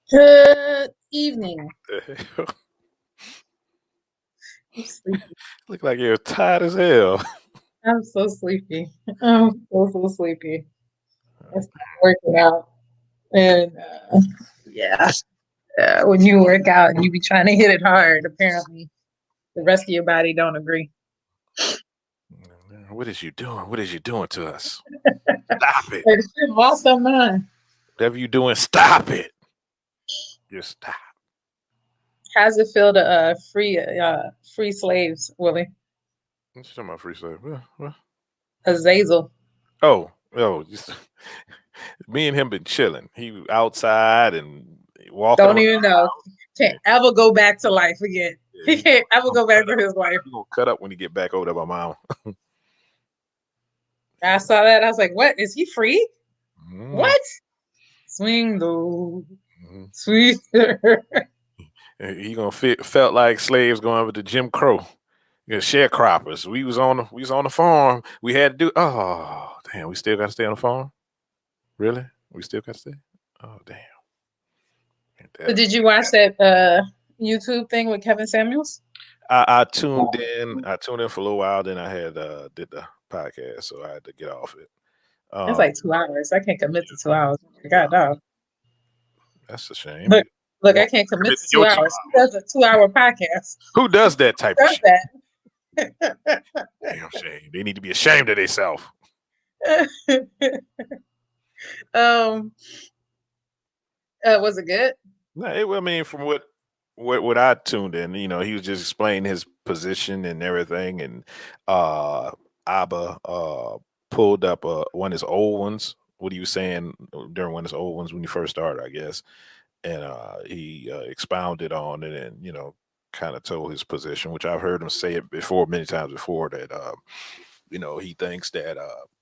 Good evening. I'm sleepy. Look like you're tired as hell. I'm so sleepy. I'm so sleepy. I started working out, and yeah, when you work out and you be trying to hit it hard, apparently the rest of your body don't agree. What is you doing? What is you doing to us? Stop it. Like, shit, lost their mind. Whatever you doing, stop it. Just stop. How's it feel to free slaves, Willie? What you talking about free stuff? What? Azazel. Oh. Me and him been chilling. He outside and walking Don't around. even know. Yeah, Can't ever go back to life again. yeah, He can't ever gonna go back cut to up. his life. He gonna cut up when he get back over there by mom. I saw that. I was like, "What? Is he free? Mm, What? Swing low, mhm. sweeter." He gonna felt like slaves going over to Jim Crow. Yeah, sharecroppers. We was on the farm. We had to do. Oh damn, we still got to stay on the farm. Really? We still got to stay. Oh damn. Ain't So that did you watch that YouTube thing with Kevin Samuels? I tuned in. I tuned in for a little while. Then I had did the podcast, so I had to get off it. It's Um, like 2 hours. I can't commit to 2 hours. God, wow, no. that's a shame. Look, You look, I want can't to commit commit to to two your two hours. Who hours? does a 2 hour podcast? Who does that Who type of shit? does that? Damn shame. They need to be ashamed of themselves. um, was it good? No, I mean, from what I tuned in, he was just explaining his position and everything, and uh, Abba pulled up one of his old ones. What he was saying during one of his old ones when he first started, I guess, and he expounded on it, and kind of told his position, which I've heard him say it before many times before that he thinks that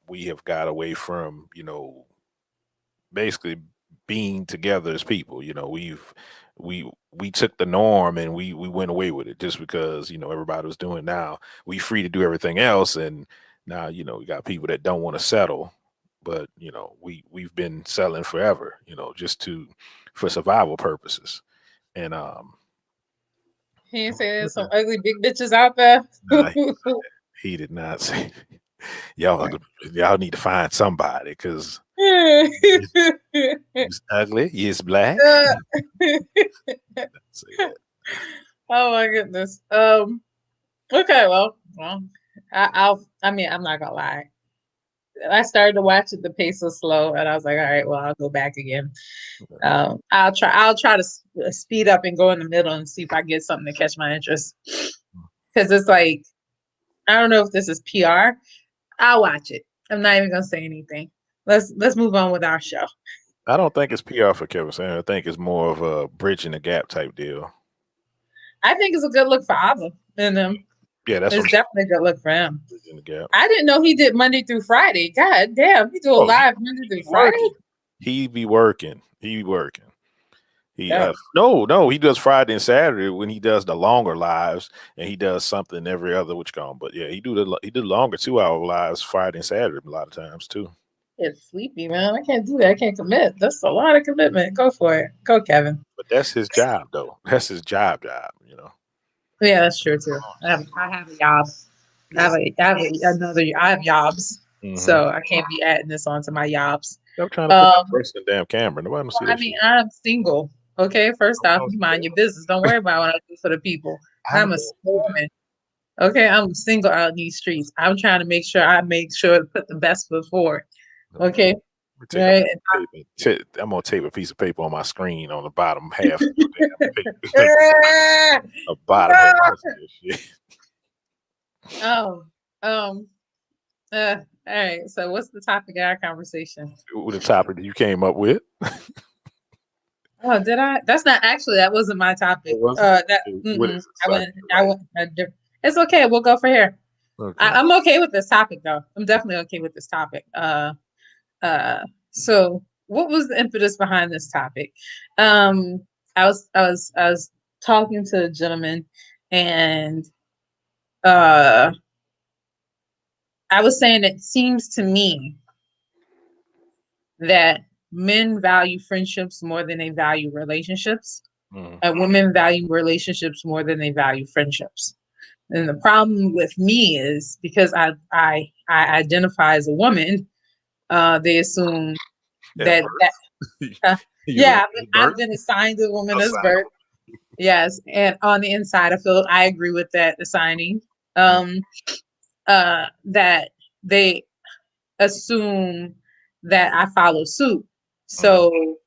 we have got away from basically being together as people. We took the norm and we went away with it just because everybody was doing it. Now we free to do everything else, and now we got people that don't want to settle, but we've been selling forever, just to for survival purposes. And He didn't say there's some ugly big bitches out there. nah, he did not say y'all need to find somebody because he's ugly, he's black. Say that. Oh my goodness. Okay, well, I mean, I'm not gonna lie. I started to watch it. The pace was slow, and I was like, all right, well, I'll go back again. I'll try to speed up and go in the middle and see if I get something to catch my interest. Because it's like, I don't know if this is PR. I'll watch it. I'm not even gonna say anything. Let's move on with our show. I don't think it's PR for Kevin Samuels. I think it's more of a bridging the gap type deal. I think it's a good look for Ava and them. Yeah, that's what It's I'm saying. definitely a good look for him. Bridging the gap. I didn't know he did Monday through Friday. God damn, he do a Oh, live Monday through be Friday. working. He be working. He be working. He Yeah, no, he does Friday and Saturday when he does the longer lives, and he does something every other which come. But yeah, he did longer 2 hour lives Friday and Saturday a lot of times too. it's sleepy, man. I can't do that. I can't commit. That's a lot of commitment. Go for it. Go, Kevin. But that's his job though. That's his job. Yeah, that's true too. I have a job. Yeah. I have jobs. hmm So I can't be adding this onto my jobs. I'm trying to put that Um, person in the damn camera. Nobody don't see I that mean, shit. I'm single. Okay, first Nobody off, don't you see mind your business. Don't worry about what I do for the people. that. I I'm a know. single woman. Okay, I'm single out in these streets. I'm trying to make sure to put the best foot forward. Okay, Let me take a right. piece of paper. I'm gonna tape a piece of paper on my screen on the bottom half of the damn paper. Ah, The bottom half. I no. don't see that shit. Oh, um, all right. So, what's the topic of our conversation? With the topic that you came up with. Oh, did I? That's not actually. That wasn't my topipic. Was it? That. What is Mm-mm. it? So I can I write. went. It's okay. We'll go for here. Okay. I'm okay with this topic, though. I'm definitely okay with this topic. So what was the impetus behind this topic? Um, I was talking to a gentleman, and uh, I was saying it seems to me that men value friendships more than they value relationships, Mhm. and women value relationships more than they value friendships. And the problem with me is because I identify as a woman, they assume At that birth. uh, Use a yeah, woman at I've birth. been assigned a woman as Assign. birth. Yes, and on the inside, I feel I agree with that assigning. Mhm. Um, that they assume that I follow suit. Mhm. So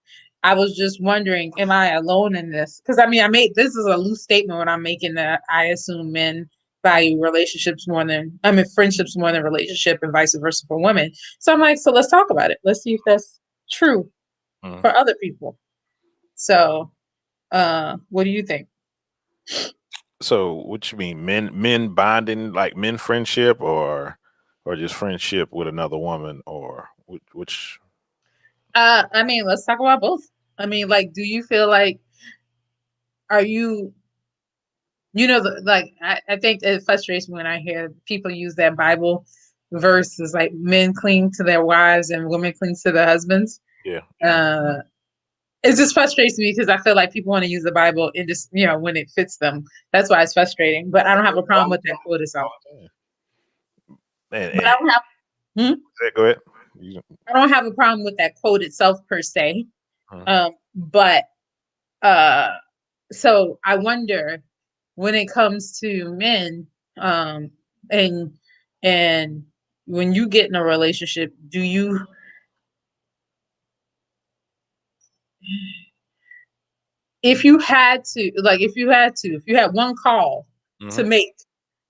I was just wondering, am I alone in this? Because I mean, I made this is a loose statement when I'm making that I assume men Mhm. value relationships more than I mean friendships more than relationship and vice versa for women. So I'm like, so let's talk about it. Let's see if that's true Mhm. for other people. So what do you think? So, what you mean, men bonding, like men friendship, or just friendship with another woman, or which? I mean, let's talk about both. I mean, like, do you feel like are you like I think it frustrates me when I hear people use that Bible verse is like men cling to their wives and women cling to their husbands. Yeah. Uh, it just frustrates me because I feel like people want to use the Bible and just when it fits them. That's why it's frustrating. But I don't have a problem with that quote itself. But And I don't have hmm? go ahead. I don't have a problem with that quote itself per se. Mhm. But uh, so I wonder when it comes to men, um, and and when you get in a relationship, do you if you had one call to Mhm. make,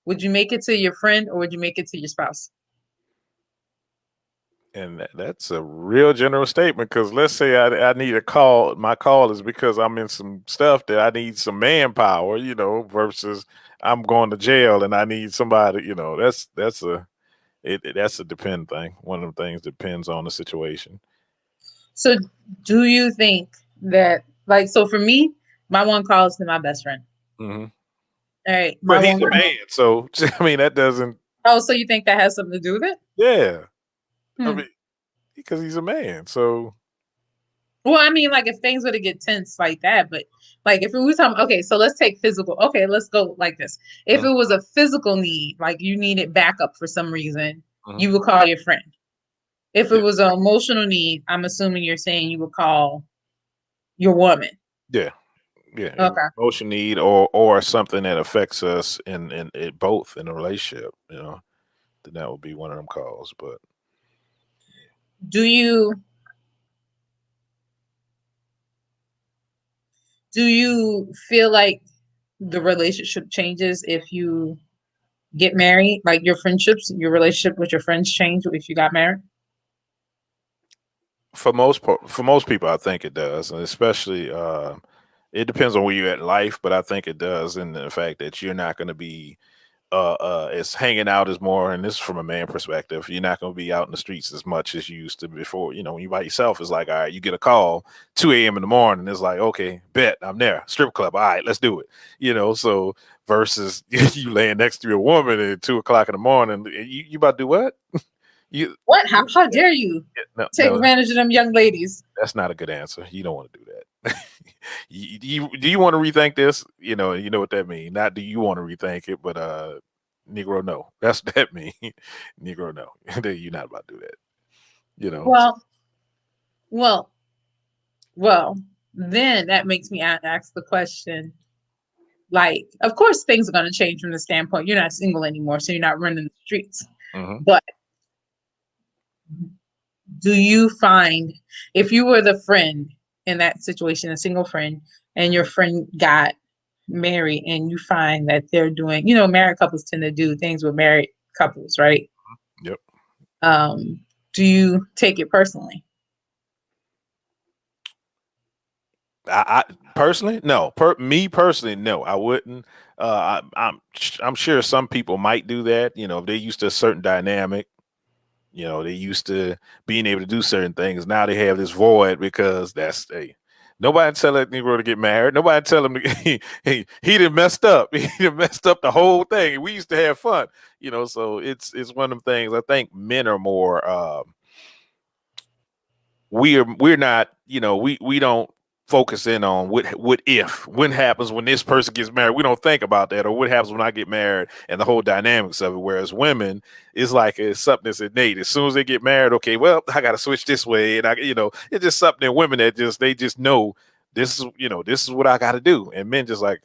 would you make it to your friend or would you make it to your spouse? And that's a real general statement, because let's say I need a call. My call is because I'm in some stuff that I need some manpower, versus I'm going to jail and I need somebody. That's a depend thing. One of the things depends on the situation. So do you think that like so for me, my one call is to my best friend. Hmm. All right, my But he's one a call. man, so I mean that doesn't. Oh, so you think that has something to do with it? Yeah, I Hmm. mean because he's a man, so. Well, I mean, like if things were to get tense like that, but like if we were talking, okay, so let's take physical. Okay, let's go like this. If Mhm, it was a physical need, like you needed backup for some reason, mhm. you would call your friend. If it Yeah, was an emotional need, I'm assuming you're saying you would call your woman. yeah, yeah. Okay. Emotion need, or something that affects us in it both in a relationship. Then that would be one of them calls. But Do you do you feel like the relationship changes if you get married? Like your friendships, your relationship with your friends change if you got married? for most people, I think it does, and especially it depends on where you're at in life. But I think it does, in the fact that you're not going to be it's hanging out is more, and this is from a man perspective. You're not going to be out in the streets as much as you used to before. When you by yourself, it's like, all right, you get a call 2 a.m. in the morning. It's like, okay, bet I'm there. Strip club. All right, let's do it. So versus you laying next to your woman at 2 o'clock in the morning. You about to do what? You What? How dare you no, take no, advantage of them young ladies? that's not a good answer. You don't want to do that. Do you want to rethink this? You know what that means. Not do you want to rethink it, but Negro, no. That's that mean. Negro, no. You're not about to do that. So, Well, well, well. Then that makes me ask the question. Like, of course, things are going to change from the standpoint you're not single anymore, so you're not running the streets. mhm. But do you find if you were the friend in that situation, a single friend, and your friend got married, and you find that they're doing, married couples tend to do things with married couples, right? Yep. Um, do you take it personally? I personally, no. Me personally, no. I wouldn't. I'm sure some people might do that. If they're used to a certain dynamic. They used to being able to do certain things. Now they have this void because nobody tell that Negro to get married. Nobody tell him he done messed up. He done messed up the whole thing. We used to have fun. So it's one of them things. I think men are more we're not, we don't focus in on what if when happens when this person gets married. We don't think about that, or what happens when I get married, and the whole dynamics of it. Whereas women, it's like it's something that's innate. As soon as they get married, okay, well, I got to switch this way, and it's just something in women that they just know this is what I got to do, and men just like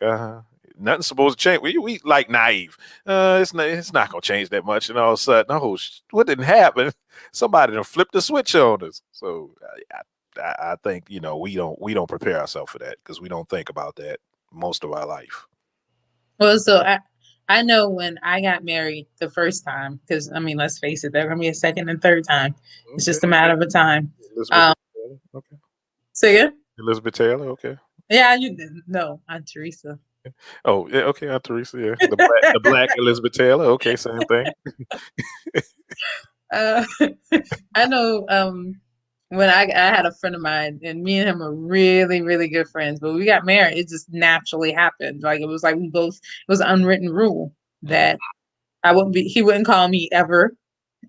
nothing's supposed to change. We like naive. It's not gonna change that much, and all of a sudden, oh, what didn't happen? Somebody done flipped the switch on us. So I think we don't prepare ourselves for that because we don't think about that most of our life. Well, so I know when I got married the first time, because I mean, let's face it, there's gonna be a second and third time. It's Okay, just a matter of time. Elizabeth Um, Taylor. Okay, so yeah, Elizabeth Taylor. Okay. yeah, you didn't know, Aunt Teresa. Oh, yeah. Okay, Aunt Teresa. Yeah, the black Elizabeth Taylor. Okay, same thing. uh, I know. When I had a friend of mine, and me and him were really, really good friends, but we got married. It just naturally happened. Like it was like we both. It was an unwritten rule Hmm. that I wouldn't be. He wouldn't call me ever,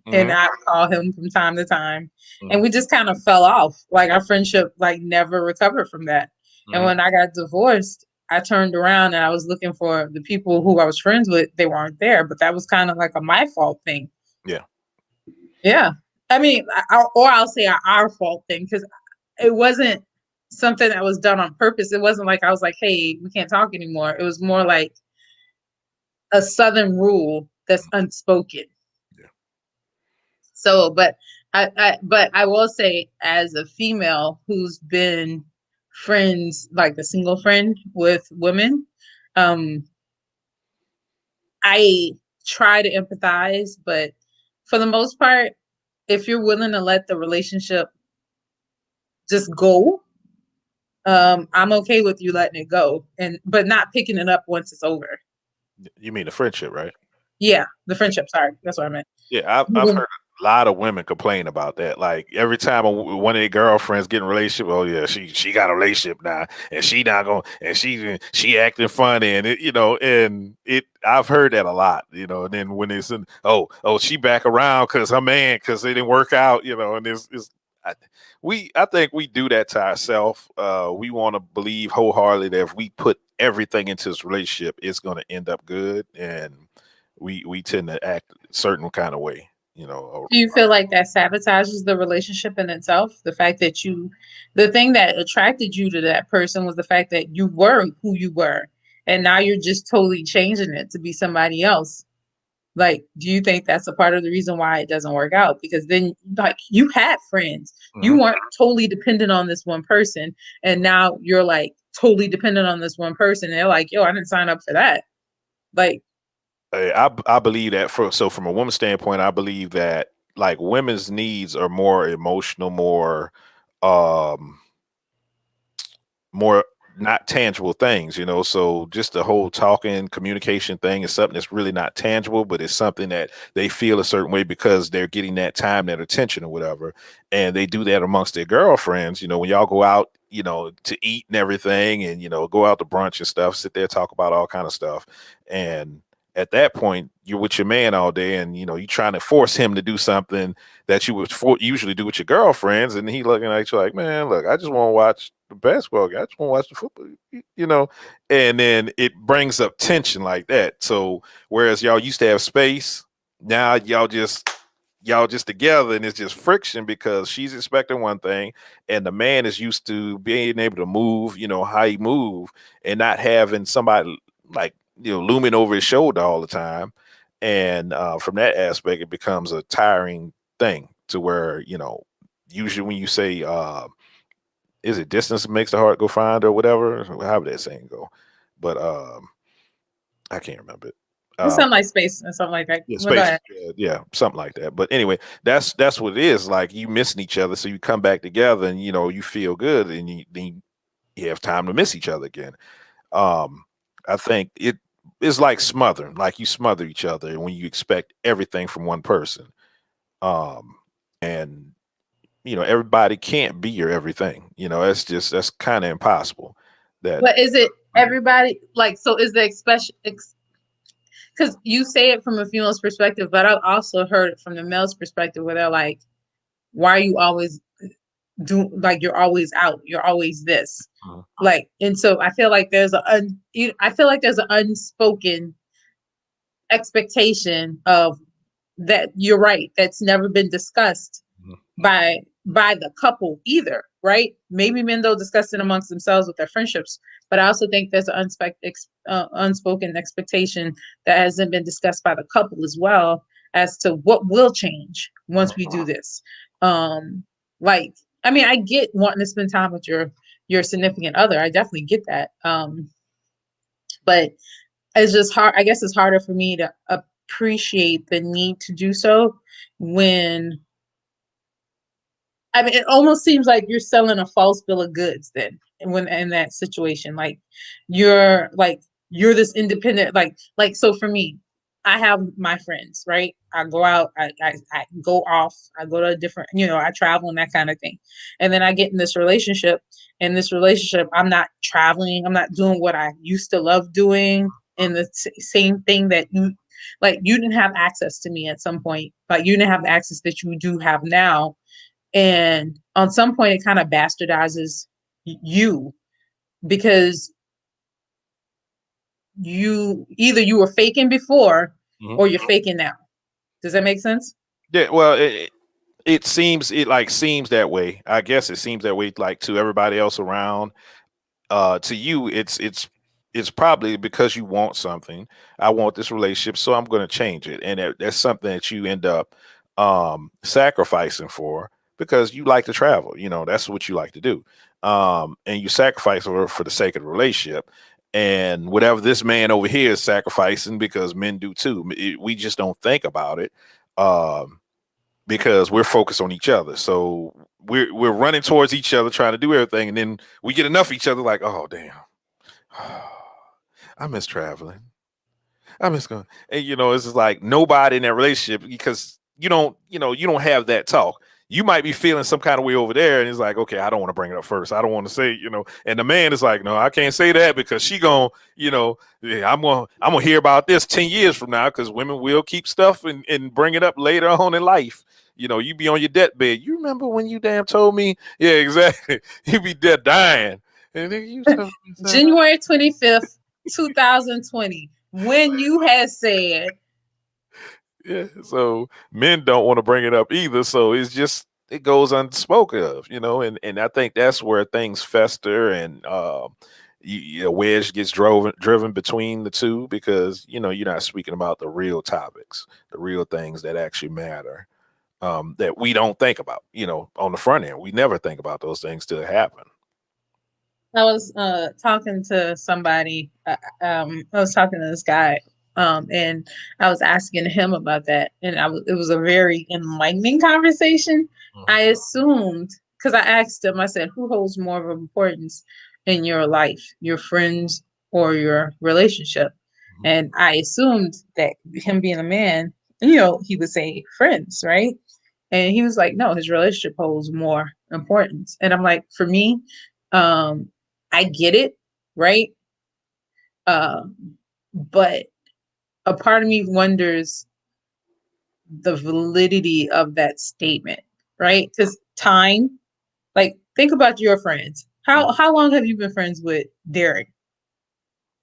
and Hmm. I would call him from time to time. And Hmm. we just kind of fell off. Like our friendship, like never recovered from that. And Hmm. when I got divorced, I turned around and I was looking for the people who I was friends with. They weren't there, but that was kind of like a my fault thing. Yeah. Yeah. I mean, or I'll say our fault thing because it wasn't something that was done on purpose. It wasn't like I was like, "Hey, we can't talk anymore." It was more like a Southern rule that's unspoken. Yeah. So, but I will say, as a female who's been friends, like a single friend with women, um, I try to empathize, but for the most part, if you're willing to let the relationship just go, I'm okay with you letting it go, and but not picking it up once it's over. You mean the friendship, right? Yeah, the friendship. Sorry, that's what I meant. Yeah, I've heard a lot of women complain about that. Like every time one of their girlfriends get in a relationship, oh yeah, she got a relationship now, and she not going, and she acting funny, and it. I've heard that a lot, And then when it's oh she back around because her man because they didn't work out, and I, I think we do that to ourselves. We want to believe wholeheartedly that if we put everything into this relationship, it's going to end up good, and we tend to act a certain kind of way, Do you feel like that sabotages the relationship in itself? The thing that attracted you to that person was the fact that you were who you were, and now you're just totally changing it to be somebody else. Like, do you think that's a part of the reason why it doesn't work out? Because then, like, you had friends, you Mhm. weren't totally dependent on this one person, and now you're like totally dependent on this one person. And they're like, yo, I didn't sign up for that. Like, I believe that from a woman's standpoint, I believe that like women's needs are more emotional, um more not tangible things, So just the whole talking communication thing is something that's really not tangible, but it's something that they feel a certain way because they're getting that time, that attention or whatever. And they do that amongst their girlfriends, when y'all go out, to eat and everything and, go out to brunch and stuff, sit there, talk about all kind of stuff. And at that point, you're with your man all day and, you're trying to force him to do something that you would usually do with your girlfriends. And he looking at you like, man, look, I just want to watch the basketball game. I just want to watch the football, and then it brings up tension like that. So whereas y'all used to have space, now y'all just together and it's just friction because she's expecting one thing and the man is used to being able to move, how he move and not having somebody like, looming over his shoulder all the time. And from that aspect, it becomes a tiring thing to where, usually when you say, is it distance makes the heart go find or whatever? How would that saying go? But I can't remember it. it's Uh, something like space and something like that. yeah, Well, go space. ahead. Yeah, something like that. But anyway, that's what it is. Like you missing each other, so you come back together, and you feel good, and then you have time to miss each other again. Um, I think it is like smothering, like you smother each other when you expect everything from one person. Um, and everybody can't be your everything. That's kind of impossible. That But is it everybody like so? Is the expression because you say it from a female's perspective, but I've also heard it from the male's perspective where they're like, "Why are you always do like you're always out, you're always this. Mhm. Like, and so I feel like I feel like there's an unspoken expectation of that. You're right. That's never been discussed Mhm. by the couple either, right? Maybe men they'll discuss it amongst themselves with their friendships, but I also think there's an unspoken expectation that hasn't been discussed by the couple as well as to what will change once we do this. Um, like, I mean, I get wanting to spend time with your significant other. I definitely get that. But it's just hard. I guess it's harder for me to appreciate the need to do so when I mean, it almost seems like you're selling a false bill of goods then when in that situation. Like you're this independent, like so for me, I have my friends, right? I go out, I go off, I go to a different, I travel and that kind of thing. And then I get in this relationship. In this relationship, I'm not traveling, I'm not doing what I used to love doing in the same thing that you didn't have access to me at some point. Like you didn't have the access that you do have now, and on some point it kind of bastardizes you because you were faking before Mhm. or you're faking now. Does that make sense? Yeah, well, it seems it like seems that way. I guess it seems that way like to everybody else around. To you, it's probably because you want something. I want this relationship, so I'm going to change it, and that's something that you end up sacrificing for because you like to travel. That's what you like to do, and you sacrifice for the sake of the relationship. And whatever this man over here is sacrificing, because men do too. We just don't think about it. Um, because we're focused on each other. So we're running towards each other, trying to do everything, and then we get enough of each other, like, oh damn, I miss traveling. I miss going. And it's just like nobody in that relationship because you don't have that talk. You might be feeling some kind of way over there, and it's like, okay, I don't want to bring it up first. I don't want to say. And the man is like, no, I can't say that because she yeah, I'm gonna hear about this 10 years from now because women will keep stuff and bring it up later on in life. You be on your deathbed. You remember when you damn told me? Yeah, exactly. You be dead dying, and then you told me that. January 25th, 2020, when you had said, Yeah, so men don't want to bring it up either. So it goes unspoken of, and I think that's where things fester and a wedge gets driven between the two because you're not speaking about the real topics, the real things that actually matter, that we don't think about. On the front end, we never think about those things till it happen. I was talking to somebody. I was talking to this guy, and I was asking him about that, and it was a very enlightening conversation. I assumed because I asked him, I said, "Who holds more of importance in your life, your friends or your relationship?" Mhm. And I assumed that him being a man, he would say friends, right? And he was like, no, his relationship holds more importance. And I'm like, for me, um, I get it, right? But a part of me wonders the validity of that statement, right? Because time, like, think about your friends. How long have you been friends with Derek?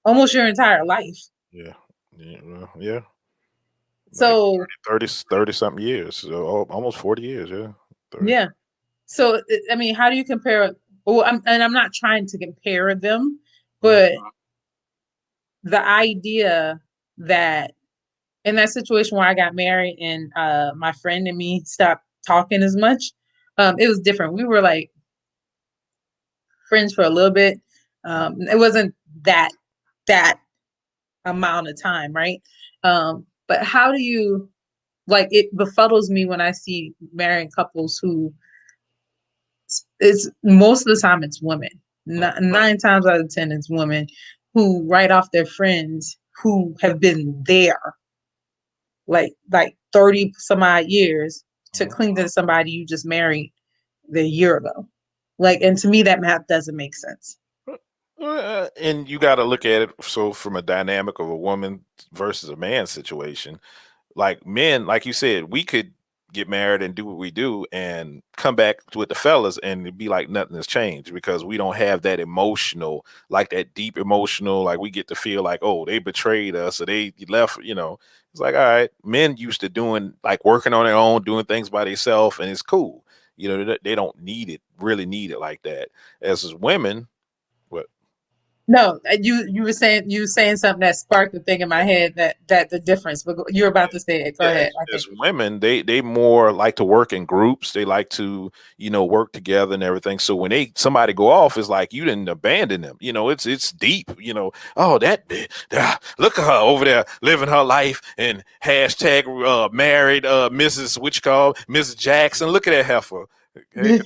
Almost your entire life. Yeah, yeah, well, yeah, like So 30 something years, so almost 40 years. Yeah, 30. yeah. So I mean, how do you compare? Well, I'm not trying to compare them, but the idea that in that situation where I got married and my friend and me stopped talking as much, it was different. We were like friends for a little bit. It wasn't that amount of time, right? But how do you like it befuddles me when I see married couples who it's most of the time it's women. Nine times out of ten, it's women who write off their friends who have been there like 30 some odd years to Mhm. cling to somebody you just married the year ago. Like, and to me, that math doesn't make sense. And you got to look at it so from a dynamic of a woman versus a man situation. Like men, like you said, we could get married and do what we do and come back with the fellas and it'd be like nothing has changed because we don't have that emotional, like that deep emotional, like we get to feel like, oh, they betrayed us or they left, it's like, all right, men used to doing like working on their own, doing things by themselves, and it's cool. They don't need it, really need it like that. As women, what? No, you were saying something that sparked the thing in my head that the difference. But you're about to say it. Go Yeah, ahead. I as think. women, they more like to work in groups. They like to, work together and everything. So when somebody go off, it's like you didn't abandon them. It's deep. Oh, look at her over there living her life and hashtag married Mrs. What you call Mrs. Jackson. Look at that heifer. Hey,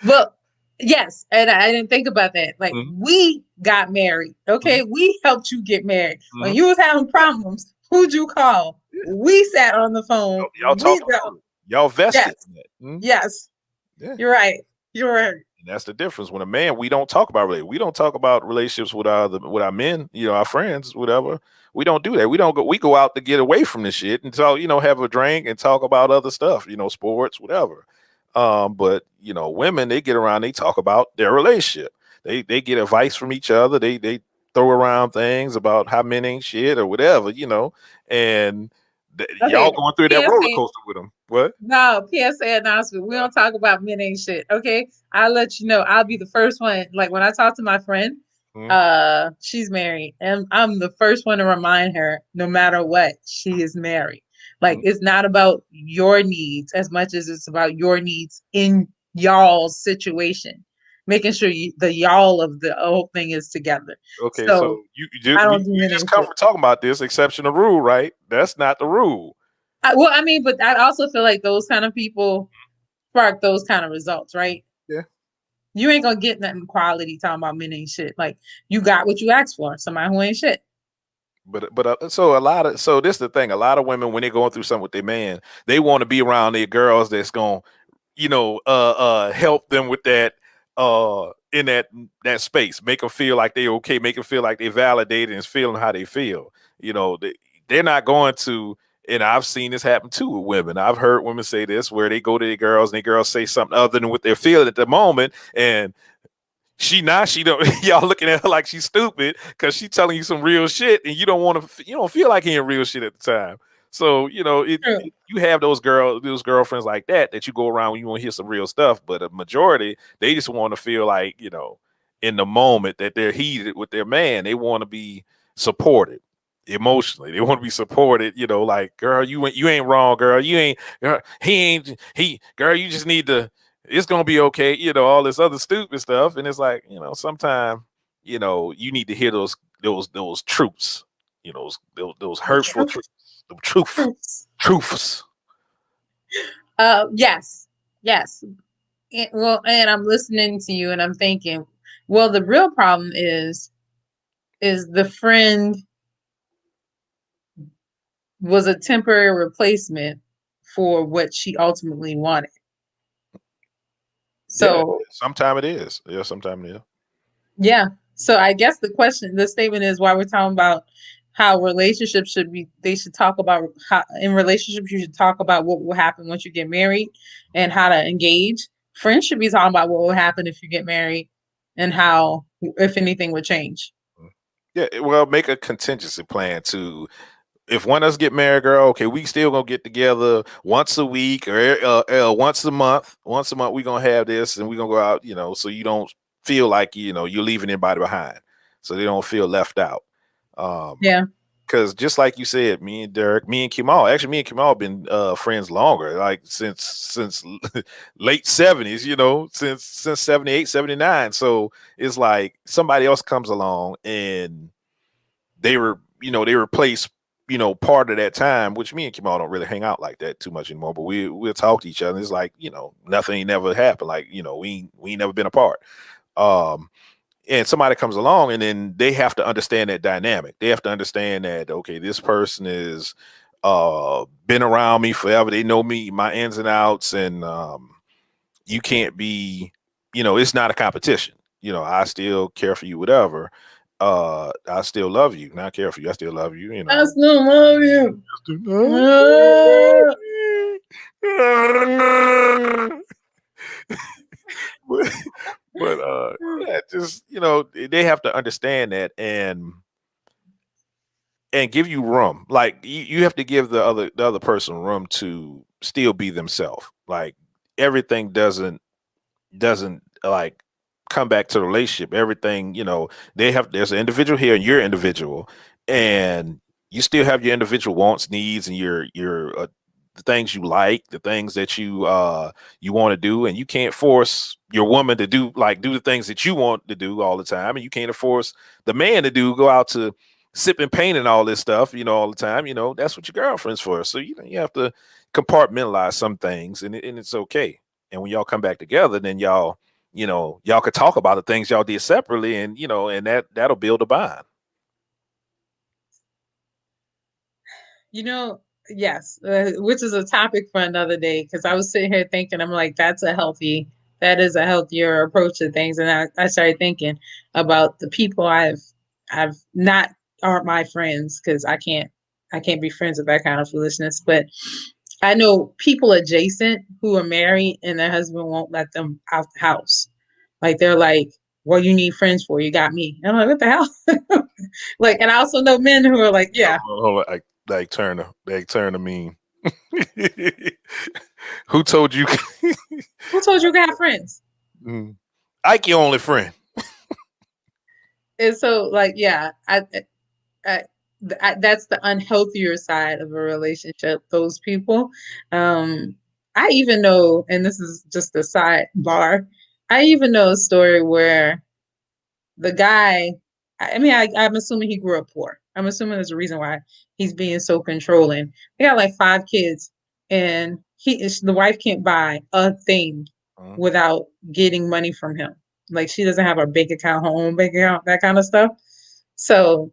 Well, yes, and I didn't think about that. Like mhm, we got married, mhm, okay? We helped you get married. When mhm. you was having problems, who'd you call? Yeah, We sat on the phone. y'all We talking go, through it. Y'all vested yes, in that. Mhm. yes. Yeah. You're right. You're right. And that's the difference. When a man, we don't talk about relationships. We don't talk about relationships with our men, our friends, whatever. We don't do that. We don't go. We go out to get away from this shit and talk. Have a drink and talk about other stuff. Sports, whatever. But women, they get around. They talk about their relationship. They get advice from each other. They throw around things about how men ain't shit or whatever. And y'all Okay. going through that roller PSA. coaster with them. What? No, PSA announcement. We don't talk about men ain't shit. Okay. I'll let you know. I'll be the first one. Like when I talk to my friend, Mhm, she's married. And I'm the first one to remind her, no matter what, she is married. Like mhm. it's not about your needs as much as it's about your needs in y'all's situation. Making sure the y'all of the whole thing is together. Okay, so So you I we don't do you men just ain't come shit. from talking about this exception to rule, right? That's not the rule. Well, I mean, but I also feel like those kind of people spark those kind of results, right? Yeah. You ain't gonna get nothing quality talking about men ain't shit. Like you got what you asked for. Somebody who ain't shit. But so this is the thing. A lot of women when they're going through something with their man, they want to be around their girls that's going, help them with that in that space, make them feel like they okay, make them feel like they validated and feeling how they feel. They're not going to. And I've seen this happen too with women. I've heard women say this where they go to their girls and their girls say something other than what they're feeling at the moment, and she don't y'all looking at her like she's stupid because she telling you some real shit and you don't feel like hearing real shit at the time. So True. you have those girlfriends like that you go around when you want to hear some real stuff, but a majority they just want to feel like in the moment that they're heated with their man, they want to be supported emotionally. They want to be supported, like girl, you ain't wrong, girl, you ain't girl, girl, you just need to, it's gonna be okay, all this other stupid stuff. And it's like, sometimes, you need to hear those truths, those The hurtful truth. truths, the Truths. truths. Yes. Yes. And I'm listening to you and I'm thinking, well, the real problem is the friend was a temporary replacement for what she ultimately wanted. Yeah, So sometime it is. Yeah, sometime it is. yeah. So I guess the statement is why we're talking about how relationships should be, they should talk about how in relationships you should talk about what will happen once you get married and how to engage. Friends should be talking about what will happen if you get married and how, if anything, would change. Yeah, well, make a contingency plan to, if one of us get married, girl, okay, we still gonna get together once a week or once a month. Once a month, we gonna have this, and we gonna go out. So you don't feel like you're leaving anybody behind, so they don't feel left out. Um, Yeah. because just like you said, me and Derek, me and Kemal been friends longer, like since late 70s, since 78, 79. So it's like somebody else comes along and they replace part of that time, which me and Kemal don't really hang out like that too much anymore, but we'll talk to each other. It's like, nothing ain't never happened. Like, we ain't never been apart. Um, and somebody comes along and then they have to understand that dynamic. They have to understand that, okay, this person is been around me forever. They know me, my ins and outs, and you can't be, it's not a competition. I still care for you, whatever. I still love you. Not care for you. I still love you, I still love you. Ah. but, but yeah, just they have to understand that and give you room. Like you have to give the other person room to still be themselves. Like everything doesn't like come back to the relationship. Everything, there's an individual here and you're individual, and you still have your individual wants, needs, and your the things you like, the things that you want to do, and you can't force your woman to do the things that you want to do all the time, and you can't force the man to go out to sip and paint and all this stuff, all the time. That's what your girlfriend's for. So you have to compartmentalize some things, and it's okay. And when y'all come back together, then y'all could talk about the things y'all did separately, and that'll build a bond. You know, yes, which is a topic for another day. Because I was sitting here thinking, I'm like, that is a healthier approach to things. And I started thinking about the people I've not aren't my friends because I can't be friends with that kind of foolishness. But I know people adjacent who are married and their husband won't let them out the house. Like they're like, "Well, you need friends for you got me." And I'm like, "What the hell?" Like, and I also know men who are like, "Yeah, Hold on, like Turner mean. Who told you? who told you you got friends?" Mm. Ike your only friend. And so, like, yeah, I, that's the unhealthier side of a relationship. Those people. Um, I even know, and this is just a sidebar. I even know a story where the guy, I mean, I'm assuming he grew up poor. I'm assuming there's a reason why he's being so controlling. They got like 5 kids, and the wife can't buy a thing Mhm. without getting money from him. Like she doesn't have a bank account, her own bank account, that kind of stuff. So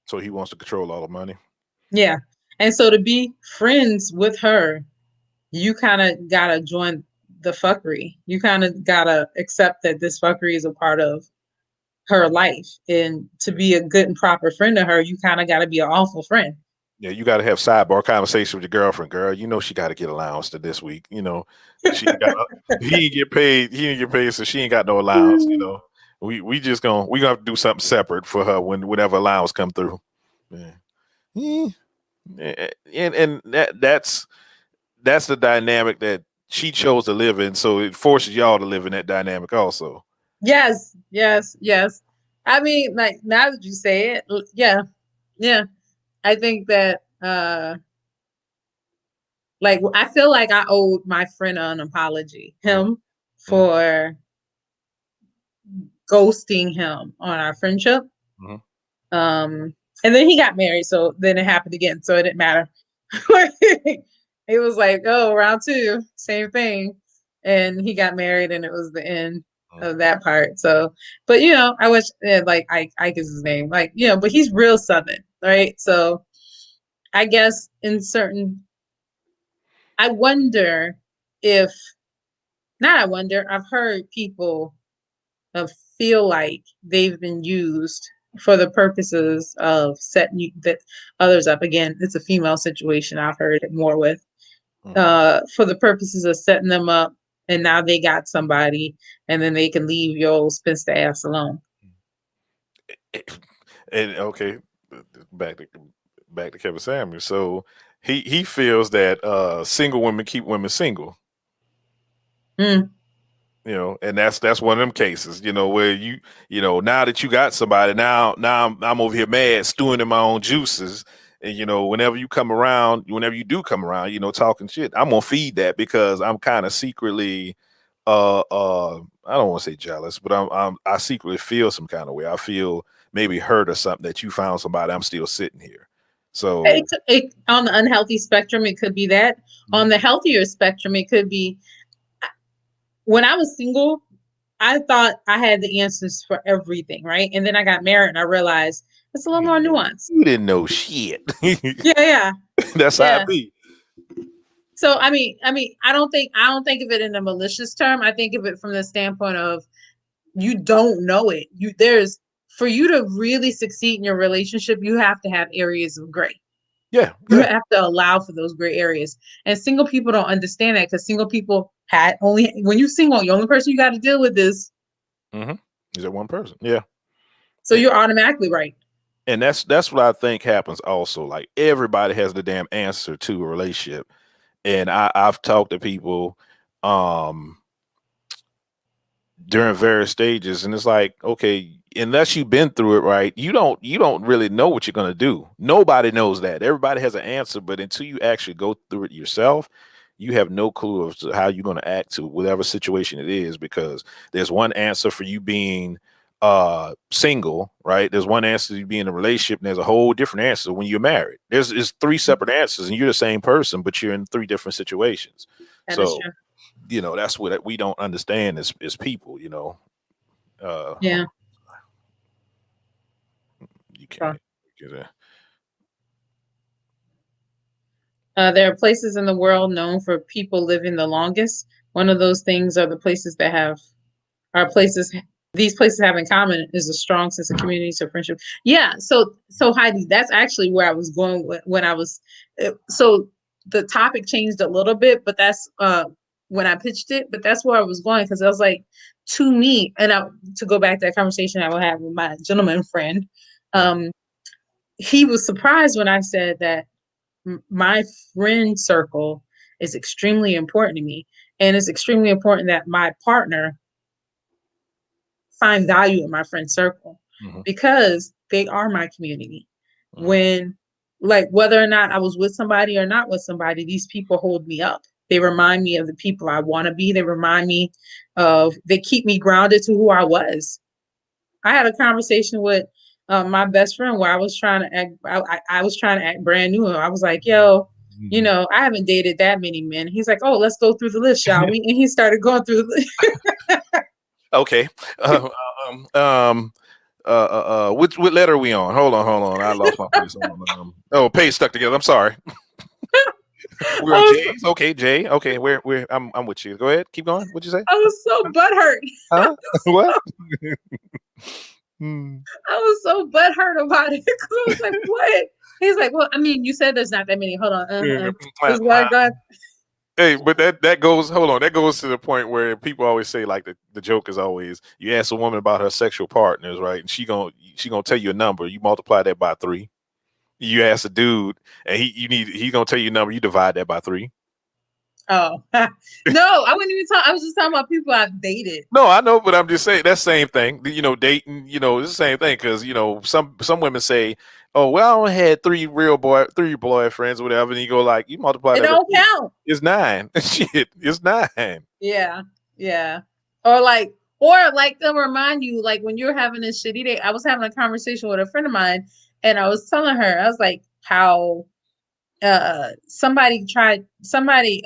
So he wants to control all the money. yeah, and so to be friends with her, you kind of gotta join the fuckery. You kind of gotta accept that this fuckery is a part of her life. And to be a good and proper friend to her, you kind of got to be an awful friend. Yeah, you got to have sidebar conversation with your girlfriend, girl. She got to get allowance to this week. She got he didn't get paid. He didn't get paid, so she ain't got no allowance. We gonna have to do something separate for her whenever allowance come through. Yeah. Yeah. And that's the dynamic that she chose to live in. So it forces y'all to live in that dynamic also. Yes, yes, yes. I mean, like now that you say it, yeah, yeah. I think that like I feel like I owed my friend an apology, Mhm, him mhm, for ghosting him on our friendship. mhm. Um, and then he got married, so then it happened again, so it didn't matter. It was like, oh, round two, same thing. And he got married, and it was the end Mhm. of that part. So, but I wish like Ike is his name, like but he's real Southern, right? So I guess in certain, I wonder if not. I wonder. I've heard people feel like they've been used for the purposes of setting that others up. Again, it's a female situation. I've heard it more with Mhm. for the purposes of setting them up, and now they got somebody, and then they can leave your old spinster ass alone. And okay, back to back to Kevin Samuels. So he feels that single women keep women single. Mm. And that's one of them cases, where now that you got somebody, now I'm over here mad, stewing in my own juices, and whenever you do come around, talking shit, I'm gonna feed that because I'm kind of secretly, I don't want to say jealous, but I secretly feel some kind of way. I feel maybe hurt or something that you found somebody. I'm still sitting here, so. On the unhealthy spectrum, it could be that. Mhm. On the healthier spectrum, it could be when I was single, I thought I had the answers for everything, right? And then I got married and I realized it's a little You more didn't know, nuanced. you didn't know shit. Yeah, yeah, That's how I yeah. be. So I don't think of it in a malicious term. I think of it from the standpoint of you don't know it. For you to really succeed in your relationship, you have to have areas of gray. Yeah, You yeah. have to allow for those gray areas. And single people don't understand that because single people had only, when you're single, the only person you got to deal with is, Mm-hmm. Is that one person? Yeah. so you're automatically right. And that's what I think happens also. Like everybody has the damn answer to a relationship. And I've talked to people um during various stages, and it's like, okay, unless you've been through it, right, you don't really know what you're gonna do. Nobody knows that. Everybody has an answer, but until you actually go through it yourself, you have no clue of how you're gonna act to whatever situation it is, because there's one answer for you being single, right? There's one answer to you being in a relationship, and there's a whole different answer when you're married. It's three separate answers, and you're the same person, but you're in three different situations. That is So true. that's what we don't understand as people. Yeah. You So, can't. You can't- there are places in the world known for people living the longest. One of those things are the places that have are places these places have in common is a strong sense of community, so friendship. Yeah. So Heidi, that's actually where I was going when I was. So the topic changed a little bit, but that's when I pitched it. But that's where I was going because I was like, to me, and to go back to that conversation I would have with my gentleman friend. Mhm, Um, he was surprised when I said that my friend circle is extremely important to me, and it's extremely important that my partner find value in my friend circle mhm, because they are my community. mhm, When, like, whether or not I was with somebody or not with somebody, these people hold me up. They remind me of the people I want to be. They remind me they keep me grounded to who I was. I had a conversation with my best friend where I was trying to act, I was trying to act brand new. I was like, yo, mhm. I haven't dated that many men. He's like, oh, let's go through the list, shall we? And he started going through the Okay. Uh, um, um, which what letter are we on? Hold on. I lost my place. Hold on. Oh, page stuck together. I'm sorry. We're on list. J's. Okay, J. Okay, we're I'm with you. Go ahead. Keep going. What'd you say? I was so butthurt. Huh? What? Hmm. I was so butthurt about it because I was like, what? He's like, well, I mean, you said there's not that many. Hold on. Yeah. This guy got. Hey, but that goes. Hold on, that goes to the point where people always say, like, the joke is always, you ask a woman about her sexual partners, right, and she gonna tell you a number. You multiply that by three. You ask a dude, and he's gonna tell you a number. You divide that by three. Oh, no, I wouldn't even talk. I was just talking about people I've dated. No, I know, but I'm just saying that same thing. Dating. It's the same thing because some women say, "Oh, well, I only had three boyfriends, or whatever," and you go like, you multiply It that by don't three. count. It's nine. Shit, it's nine. Yeah, yeah. Or like they'll remind you, like when you're having a shitty day. I was having a conversation with a friend of mine, and I was telling her, I was like, how somebody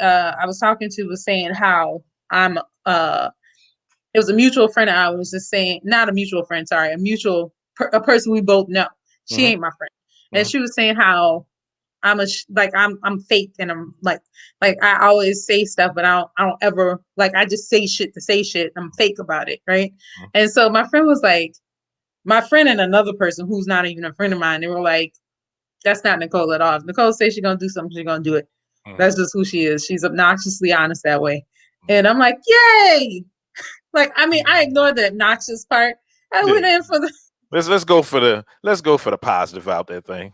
I was talking to was saying how I'm it was a mutual friend I was just saying, not a mutual friend, sorry, a person we both know. She Hmm. ain't my friend. And Hmm. she was saying how I'm fake and I'm like I always say stuff, but I don't ever, like, I just say shit to say shit. I'm fake about it, right? And so my friend was like, my friend and another person who's not even a friend of mine, they were like, that's not Nicole at all. If Nicole says she's gonna do something, she's gonna do it. Hmm. That's just who she is. She's obnoxiously honest that way. And I'm like, yay! Like, I mean, I ignored the obnoxious part. I Yeah. went in for the Let's go for the positive out that thing.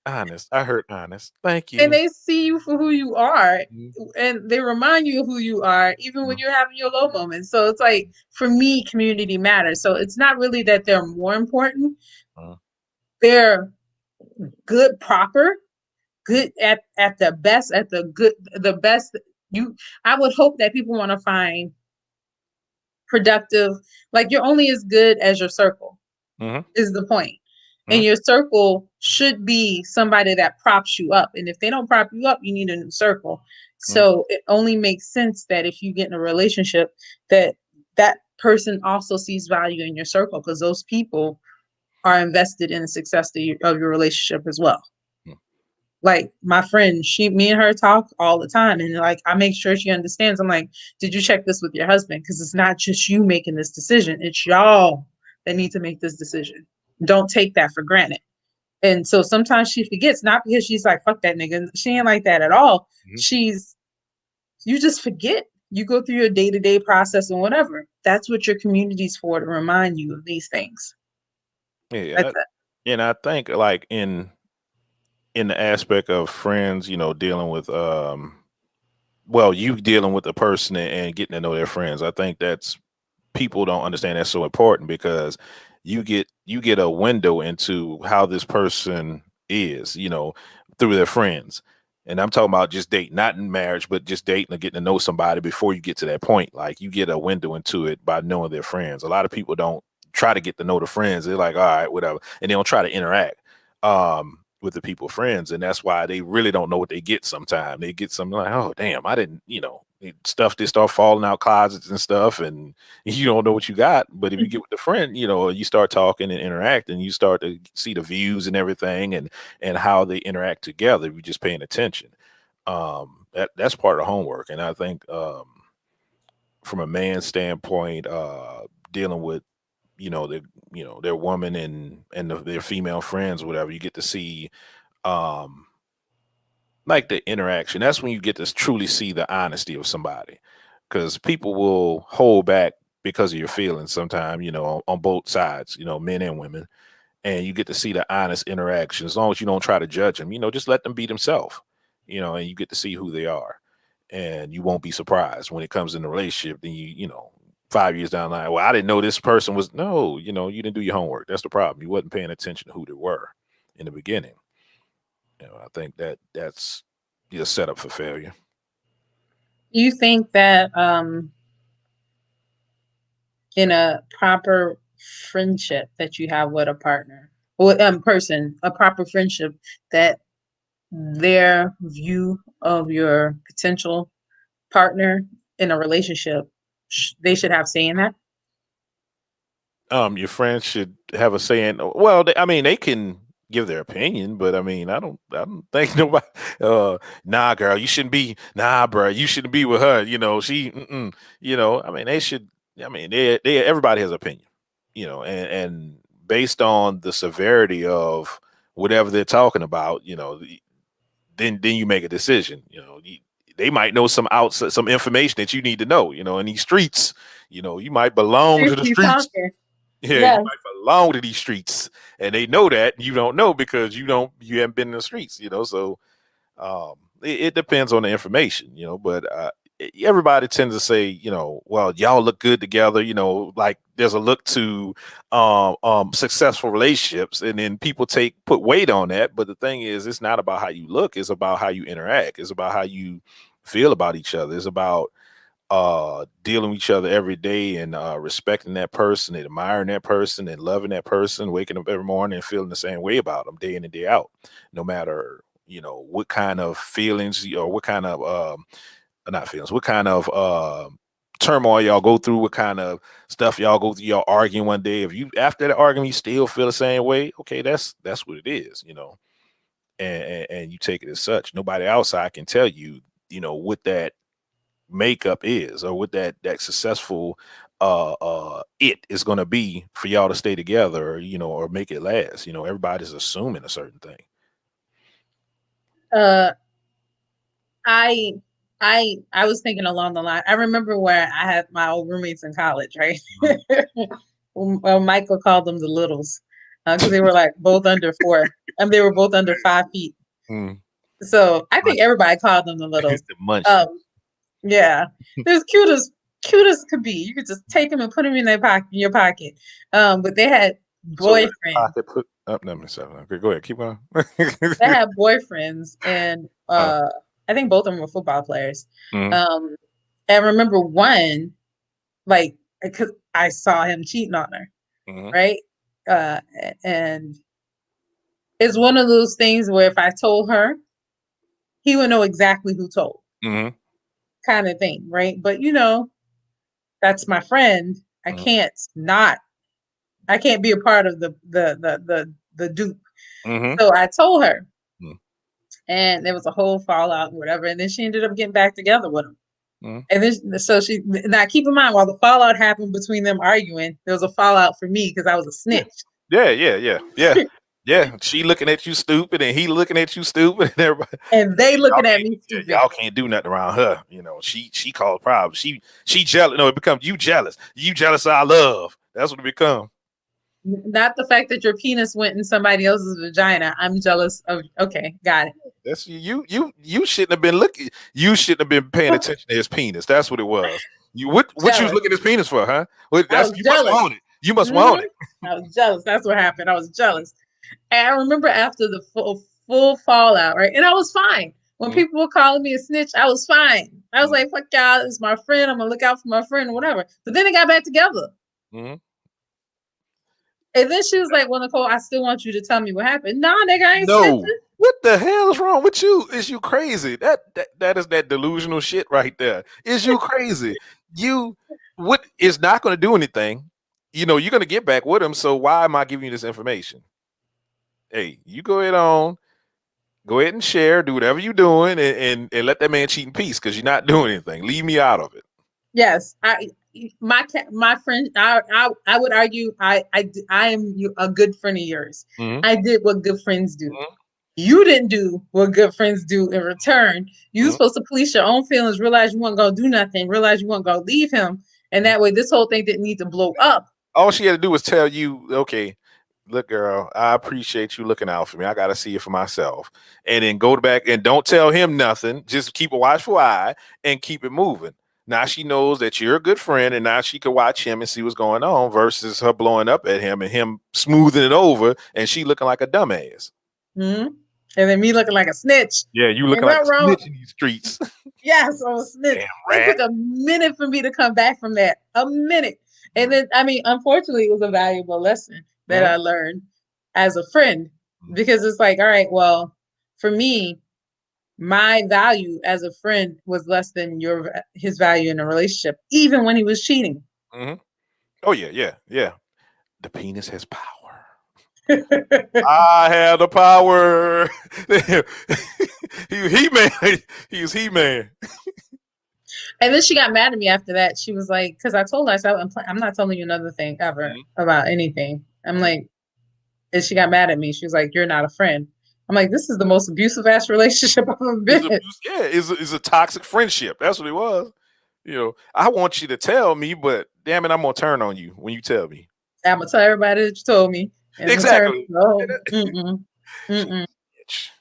Honest. I heard honest. Thank and you. they see you for who you are. Mhm. And they remind you of who you are, even when you're having your low moments. So it's like, for me, community matters. So it's not really that they're more important. Mhm. They're good, proper, good at the best, at the best. You, I would hope that people want to find productive. Like, you're only as good as your circle Mhm. is the point. And Mhm. your circle should be somebody that props you up. And if they don't prop you up, you need a new circle. Mhm. So it only makes sense that if you get in a relationship, that that person also sees value in your circle, because those people are invested in the success of your relationship as well. Mhm. Like my friend, me and her talk all the time, and like I make sure she understands. I'm like, did you check this with your husband? Because it's not just you making this decision; it's y'all that need to make this decision. Don't take that for granted. And so sometimes she forgets, not because she's like, fuck that nigga. She ain't like that at all. Mhm. She's, you just forget. You go through your day-to-day process and whatever. That's what your community's for, to remind you of these things. Yeah, That's it. and I think like in the aspect of friends, dealing with well, you dealing with the person and getting to know their friends. I think that's people don't understand that's so important because you get a window into how this person is, through their friends. And I'm talking about just dating, not in marriage, but just dating or getting to know somebody before you get to that point. Like you get a window into it by knowing their friends. A lot of people don't try to get to know the friends. They're like, all right, whatever. And they don't try to interact with the people friends. And that's why they really don't know what they get sometimes. They get something like, oh damn, I didn't, stuff just start falling out closets and stuff, and you don't know what you got. But if you get with the friend, you start talking and interact, and you start to see the views and everything, and how they interact together. If you're just paying attention, that's part of the homework. And I think from a man's standpoint, dealing with the their woman and their female friends, whatever, you get to see um like the interaction. That's when you get to truly see the honesty of somebody, because people will hold back because of your feelings sometimes, on both sides, men and women. And you get to see the honest interaction. As long as you don't try to judge them, just let them be themselves, and you get to see who they are. And you won't be surprised when it comes in a relationship. Then 5 years down the line, well, I didn't know this person was, no, you didn't do your homework. That's the problem. You wasn't paying attention to who they were in the beginning. I think that's your setup for failure. You think that in a proper friendship that you have with a partner or person, a proper friendship, that their view of your potential partner in a relationship, they should have say in that? Your friends should have a say in. Well, I mean, they can give their opinion, but I mean, I don't think nobody. Nah, girl, you shouldn't be. Nah, bro, you shouldn't be with her. She. Mm-mm. I mean, they should. I mean, everybody has opinion. And based on the severity of whatever they're talking about, then you make a decision. They might know some information that you need to know. In these streets, you might belong to the You streets. talking. Yeah, you Yes. might belong to these streets, and they know that you don't know because you haven't been in the streets. So it depends on the information, but everybody tends to say, well, y'all look good together, like there's a look to successful relationships, and then people put weight on that. But the thing is, it's not about how you look, it's about how you interact, it's about how you feel about each other, it's about dealing with each other every day, and respecting that person, and admiring that person, and loving that person, waking up every morning and feeling the same way about them day in and day out, no matter what kind of feelings or what kind of not feelings, what kind of turmoil y'all go through, what kind of stuff y'all go through. Y'all arguing one day, if you after that argument you still feel the same way, okay, that's what it is. And you take it as such. Nobody outside can tell you what that makeup is, or what that successful it is going to be for y'all to stay together, or or make it last. Everybody's assuming a certain thing. Uh, I I was thinking along the line. I remember where I had my old roommates in college, right? Mhm. Well, Michael called them the littles because they were like both under 4, and they were both under 5 feet. Mm. So I think Munch- everybody called them the littles. the munchkin. Um, yeah, they're as cute as could be. You could just take them and put them in your pocket. But they had So what? boyfriends. Pocket put up number 7. Okay, go ahead, keep going. They had boyfriends, and uh, I think both of them were football players. mm, Um, and I remember one, like, because I saw him cheating on her, mm, right? Uh, and it's one of those things where if I told her, he would know exactly who told, mm, kind of thing, right? But that's my friend. I mm, can't not. I can't be a part of the dupe. mm, So I told her, mm, and there was a whole fallout and whatever. And then she ended up getting back together with him. mm. And then, so now keep in mind, while the fallout happened between them arguing, there was a fallout for me because I was a Yeah, snitch. yeah, yeah, yeah, yeah. Yeah, she looking at you stupid, and he looking at you stupid, and everybody. And they Y'all looking at can't, me yeah, stupid. y'all can't do nothing around her. You know, she caused problems. She jealous. No, it becomes you jealous. You jealous of our love. That's what it become. Not the fact that your penis went in somebody else's vagina. I'm jealous of. Okay, got it. That's you shouldn't have been looking. You shouldn't have been paying attention to his penis. That's what it was. You what you was Jealous. looking at his penis for, huh? What, I that's was you must jealous. want it. You must hmm want it. I was jealous. That's what happened. I was jealous. And I remember after the full fallout, right? And I was fine. When Mm-hmm. people were calling me a snitch, I was fine. I was Mm-hmm. like, fuck y'all, it's my friend. I'm gonna look out for my friend or whatever. But then they got back together. Mm-hmm. And then she was like, well, Nicole, I still want you to tell me what happened. Nah, nigga, I ain't No. snitching. What the hell is wrong with you? Is you crazy? That is that delusional shit right there. Is you crazy? You what is not going to do anything. You know, you're going to get back with him, so why am I giving you this information? Hey, you go ahead on, go ahead and share, do whatever you're doing, and let that man cheat in peace because you're not doing anything. Leave me out of it. Yes, my friend. I would argue I am a good friend of yours. Mm-hmm. I did what good friends do. You didn't do what good friends do in return. You were Mm-hmm. supposed to police your own feelings, realize you weren't gonna do nothing, realize you weren't gonna leave him, and that way this whole thing didn't need to blow up. All she had to do was tell you, okay, look, girl, I appreciate you looking out for me. I got to see it for myself. And then go back and don't tell him nothing. Just keep a watchful eye and keep it moving. Now she knows that you're a good friend, and now she can watch him and see what's going on versus her blowing up at him and him smoothing it over and she looking like a dumbass. Hmm. And then me looking like a snitch. Yeah, you Ain't looking like that a wrong? snitch in these streets. Yes, I was snitch. Damn It rat. took a minute for me to come back from that. A minute. And then, I mean, unfortunately, it was a valuable lesson that Mm-hmm. I learned as a friend because it's like, all right, well, for me, my value as a friend was less than his value in a relationship, even when he was cheating. Mm-hmm. Oh, yeah, yeah, yeah. The penis has power. I have the power. he man. He's he man. And then she got mad at me after that. She was like, because I told her, I said, I'm not telling you another thing ever Mhm, about anything. I'm mhm. like, and she got mad at me. She was like, you're not a friend. I'm like, this is the most abusive ass relationship I've ever been in. Yeah, it's a toxic friendship. That's what it was. You know, I want you to tell me, but damn it, I'm gonna turn on you when you tell me. I'm gonna tell everybody that you told me, and I'm gonna turn. Exactly. Oh, mm-mm, She's mm-mm. a snitch.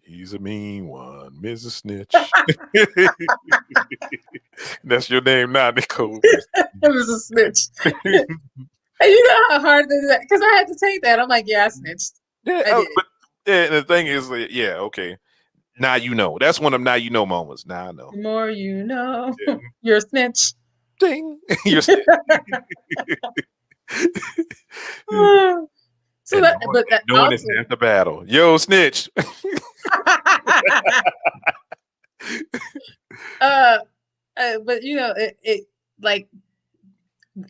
She's a mean one, Mrs. Snitch. That's your name now, Nicole. It was a snitch. And you know how hard it is because I had to take that. I'm like, yeah, I snitched. Yeah, I did. but yeah, the thing is, yeah, okay. Now you know. That's one of them now you know moments. Now I know. The more you know, Yeah. you're a snitch. Ding. You're snitch. So that, but that knowing it's also, half the battle. Yo, snitch. uh, but you know, it like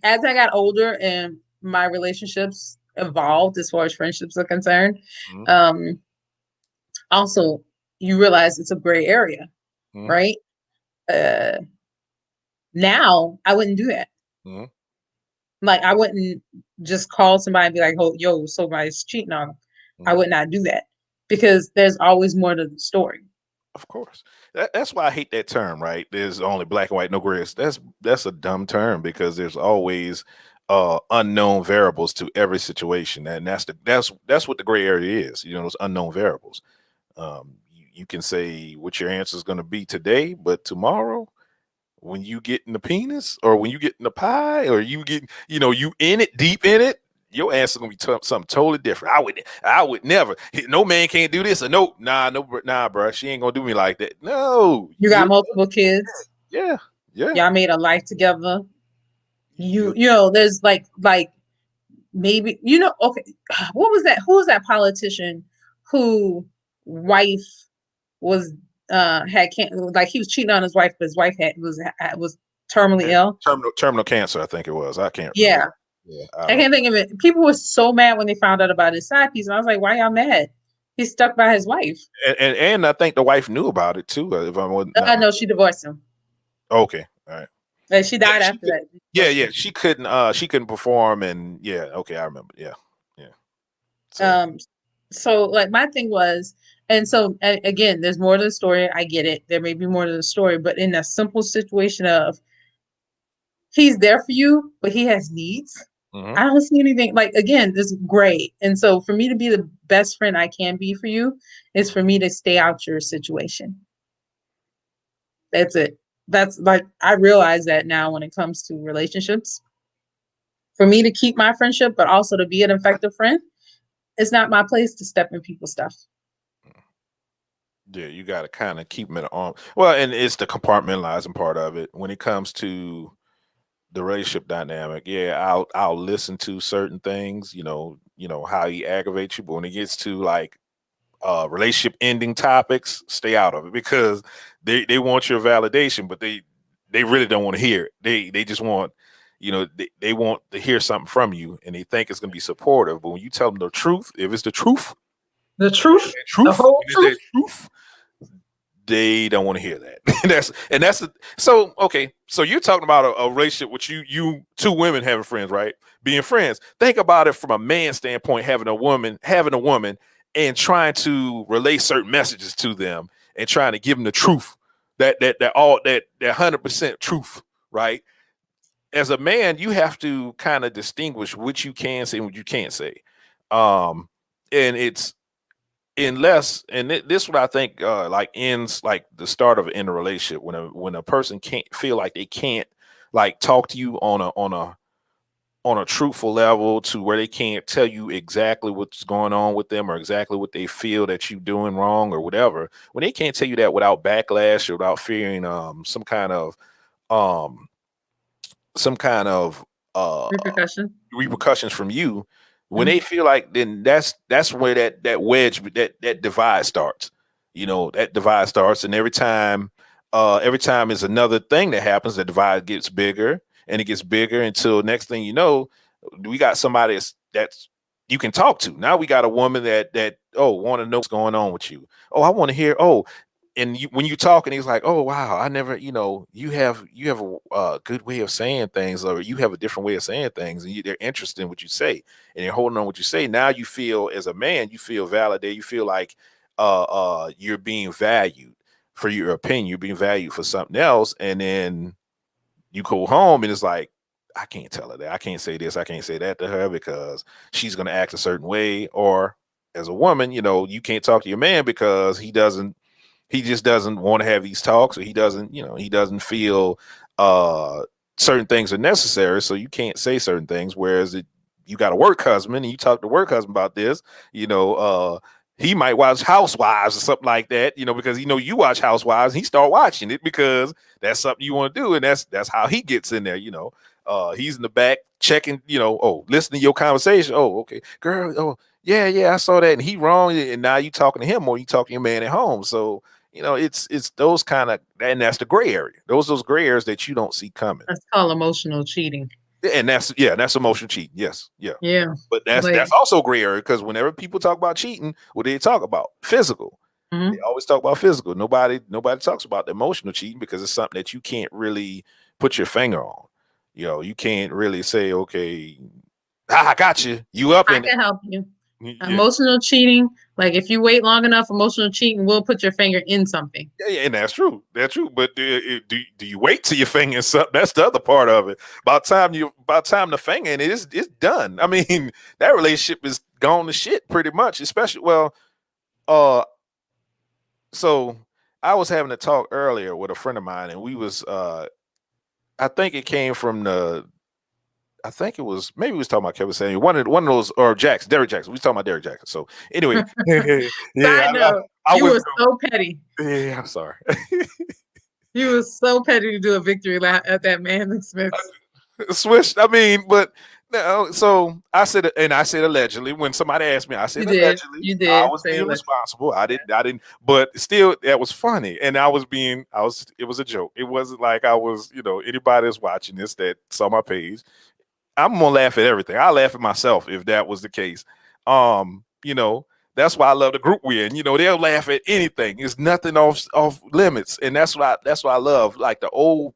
as I got older and my relationships evolved as far as friendships are concerned, Mhm, um, also you realize it's a gray area, mhm, right? Uh, now I wouldn't do that. mhm, Like I wouldn't just call somebody and be like, "Oh, yo, somebody's cheating on them." I mhm. would not do that because there's always more to the story. Of course. That's why I hate that term, right? There's only black and white, no gray. That's a dumb term because there's always unknown variables to every situation. And that's what the gray area is, you know, those unknown variables. You can say what your answer is going to be today, but tomorrow when you get in the penis or when you get in the pie or you get, you know, you in it, deep in it, your answer gonna be something totally different. I would never. No man can't do this or no, nah, no, nah, bro. She ain't gonna do me like that. No, You got multiple kids. yeah, yeah. Y'all made a life together. You, You know, there's like maybe you know. Okay, what was that? Who was that politician who wife was had can like he was cheating on his wife, but his wife was terminally ill. terminal cancer, I think it was. I can't remember. Yeah, Yeah, I I don't. can't think of it. People were so mad when they found out about his side piece, and I was like, "Why y'all mad? He's stuck by his wife." And I think the wife knew about it too. If I was not I know she divorced him, okay, all right. and she Yeah, died she after could. that. She Yeah, divorced yeah. him. She couldn't perform, and yeah. Okay, I remember. Yeah, yeah. Same. Um, so like my thing was, and so again, there's more to the story. I get it. There may be more to the story, but in a simple situation of he's there for you, but he has needs. Hmm. I don't see anything like again, this great. And so for me to be the best friend I can be for you is for me to stay out your situation. That's it. That's like I realize that now when it comes to relationships. For me to keep my friendship, but also to be an effective friend, it's not my place to step in people's stuff. Yeah, you got to kind of keep them at arm. Well, and it's the compartmentalizing part of it when it comes to the relationship dynamic. Yeah, I'll listen to certain things, how he aggravates you, but when it gets to like relationship ending topics, stay out of it because they want your validation, but they really don't want to hear it. They just want, they want to hear something from you and they think it's gonna be supportive. But when you tell them the truth, if it's the truth, The truth, the truth, whole and it's truth. that truth, they don't want to hear that. So okay. So you're talking about a relationship with you two women having friends, right? Being friends. Think about it from a man standpoint, having a woman and trying to relay certain messages to them and trying to give them the truth. That 100% truth, right? As a man, you have to kind of distinguish what you can say and what you can't say. Um, and it's unless and this what I think like ends like the start of in a relationship when a person can't feel like they can't like talk to you on a truthful level to where they can't tell you exactly what's going on with them or exactly what they feel that you're doing wrong or whatever. When they can't tell you that without backlash or without fearing um some kind of uh Repercussion. repercussions from you, when Mm. they feel like, then that's where that wedge, that divide starts. That divide starts, and every time is another thing that happens, the divide gets bigger and it gets bigger until next thing you know, we got somebody that's you can talk to. Now we got a woman that oh, want to know what's going on with you. Oh, I want to hear. Oh, and when you talk and he's like, oh wow, I never, you have a good way of saying things, or you have a different way of saying things, and they're interested in what you say, and they're holding on what you say. Now you feel, as a man, you feel validated, you feel like you're being valued for your opinion, you're being valued for something else, and then you go home and it's like, I can't tell her that, I can't say this, I can't say that to her because she's going to act a certain way. Or as a woman, you can't talk to your man because he just doesn't want to have these talks, or he doesn't feel uh certain things are necessary, so you can't say certain things. Whereas you got a work husband and you talk to work husband about this, you know he might watch Housewives or something like that, because you watch Housewives, he start watching it because that's something you want to do, and that's how he gets in there. He's in the back checking, oh, listen to your conversation. Oh, okay, girl. Oh, yeah, yeah, I saw that, and he wrong, and now you talking to him more, you talking to your man at home. So it's those kind of, and that's the gray area. Those gray areas that you don't see coming. That's called emotional cheating. And that's emotional cheating. Yes, yeah. Yeah. But that's Like, also gray area because whenever people talk about cheating, what do they talk about? Physical. They mhm. always talk about physical. Nobody talks about the emotional cheating because it's something that you can't really put your finger on. You can't really say, okay, I got you. You up I in it. can help you. Yeah. Emotional cheating, like if you wait long enough, emotional cheating will put your finger in something. Yeah, yeah, and that's true. That's true. But do you wait till your finger is up? That's the other part of it. By the time the finger in it, it's done. I mean, that relationship is gone to shit pretty much. Especially, well, uh, so I was having a talk earlier with a friend of mine, and we was I think it came from I think it was, maybe we was talking about Kevin Samuel, one of those, or Jackson, Derrick Jackson. We was talking about Derrick Jackson. So anyway, yeah, Side note, I you were wouldn't. so petty. Yeah, I'm sorry. You were so petty to do a victory lap at that man Smith's. Switched. I mean, but no. So I said allegedly. When somebody asked me, I said You did. allegedly. You I did was say being that. responsible. I didn't. I didn't. But still, that was funny, and I was being. I was. It was a joke. It wasn't like I was. Anybody that's watching this that saw my page, I'm gonna laugh at everything. I laugh at myself if that was the case. That's why I love the group we're in. They'll laugh at anything. It's nothing off limits, and that's what I love. Like the old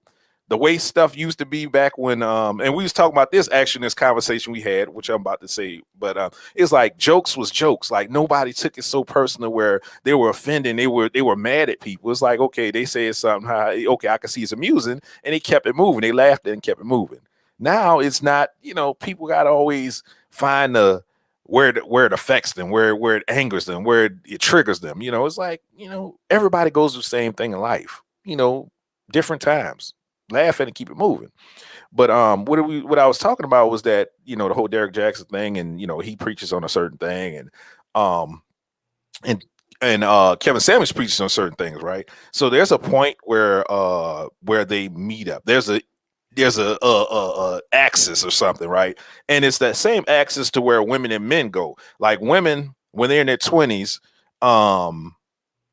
the way stuff used to be back when and we was talking about this actually in this conversation we had, which I'm about to say, but it's like jokes was jokes. Like nobody took it so personal where they were offending, they were mad at people. It's like, okay, they said something, okay, I can see it's amusing, and they kept it moving. They laughed and kept it moving. Now it's not, people gotta always find the where it affects them, where it angers them, where it triggers them. It's like, everybody goes through the same thing in life, different times. Laugh at it and keep it moving. But what I was talking about was that, the whole Derek Jackson thing, and he preaches on a certain thing, um and Kevin Samuels preaches on certain things, right? So there's a point where they meet up. There's a axis or something, right? And it's that same axis to where women and men go. Like women, when they're in their 20s,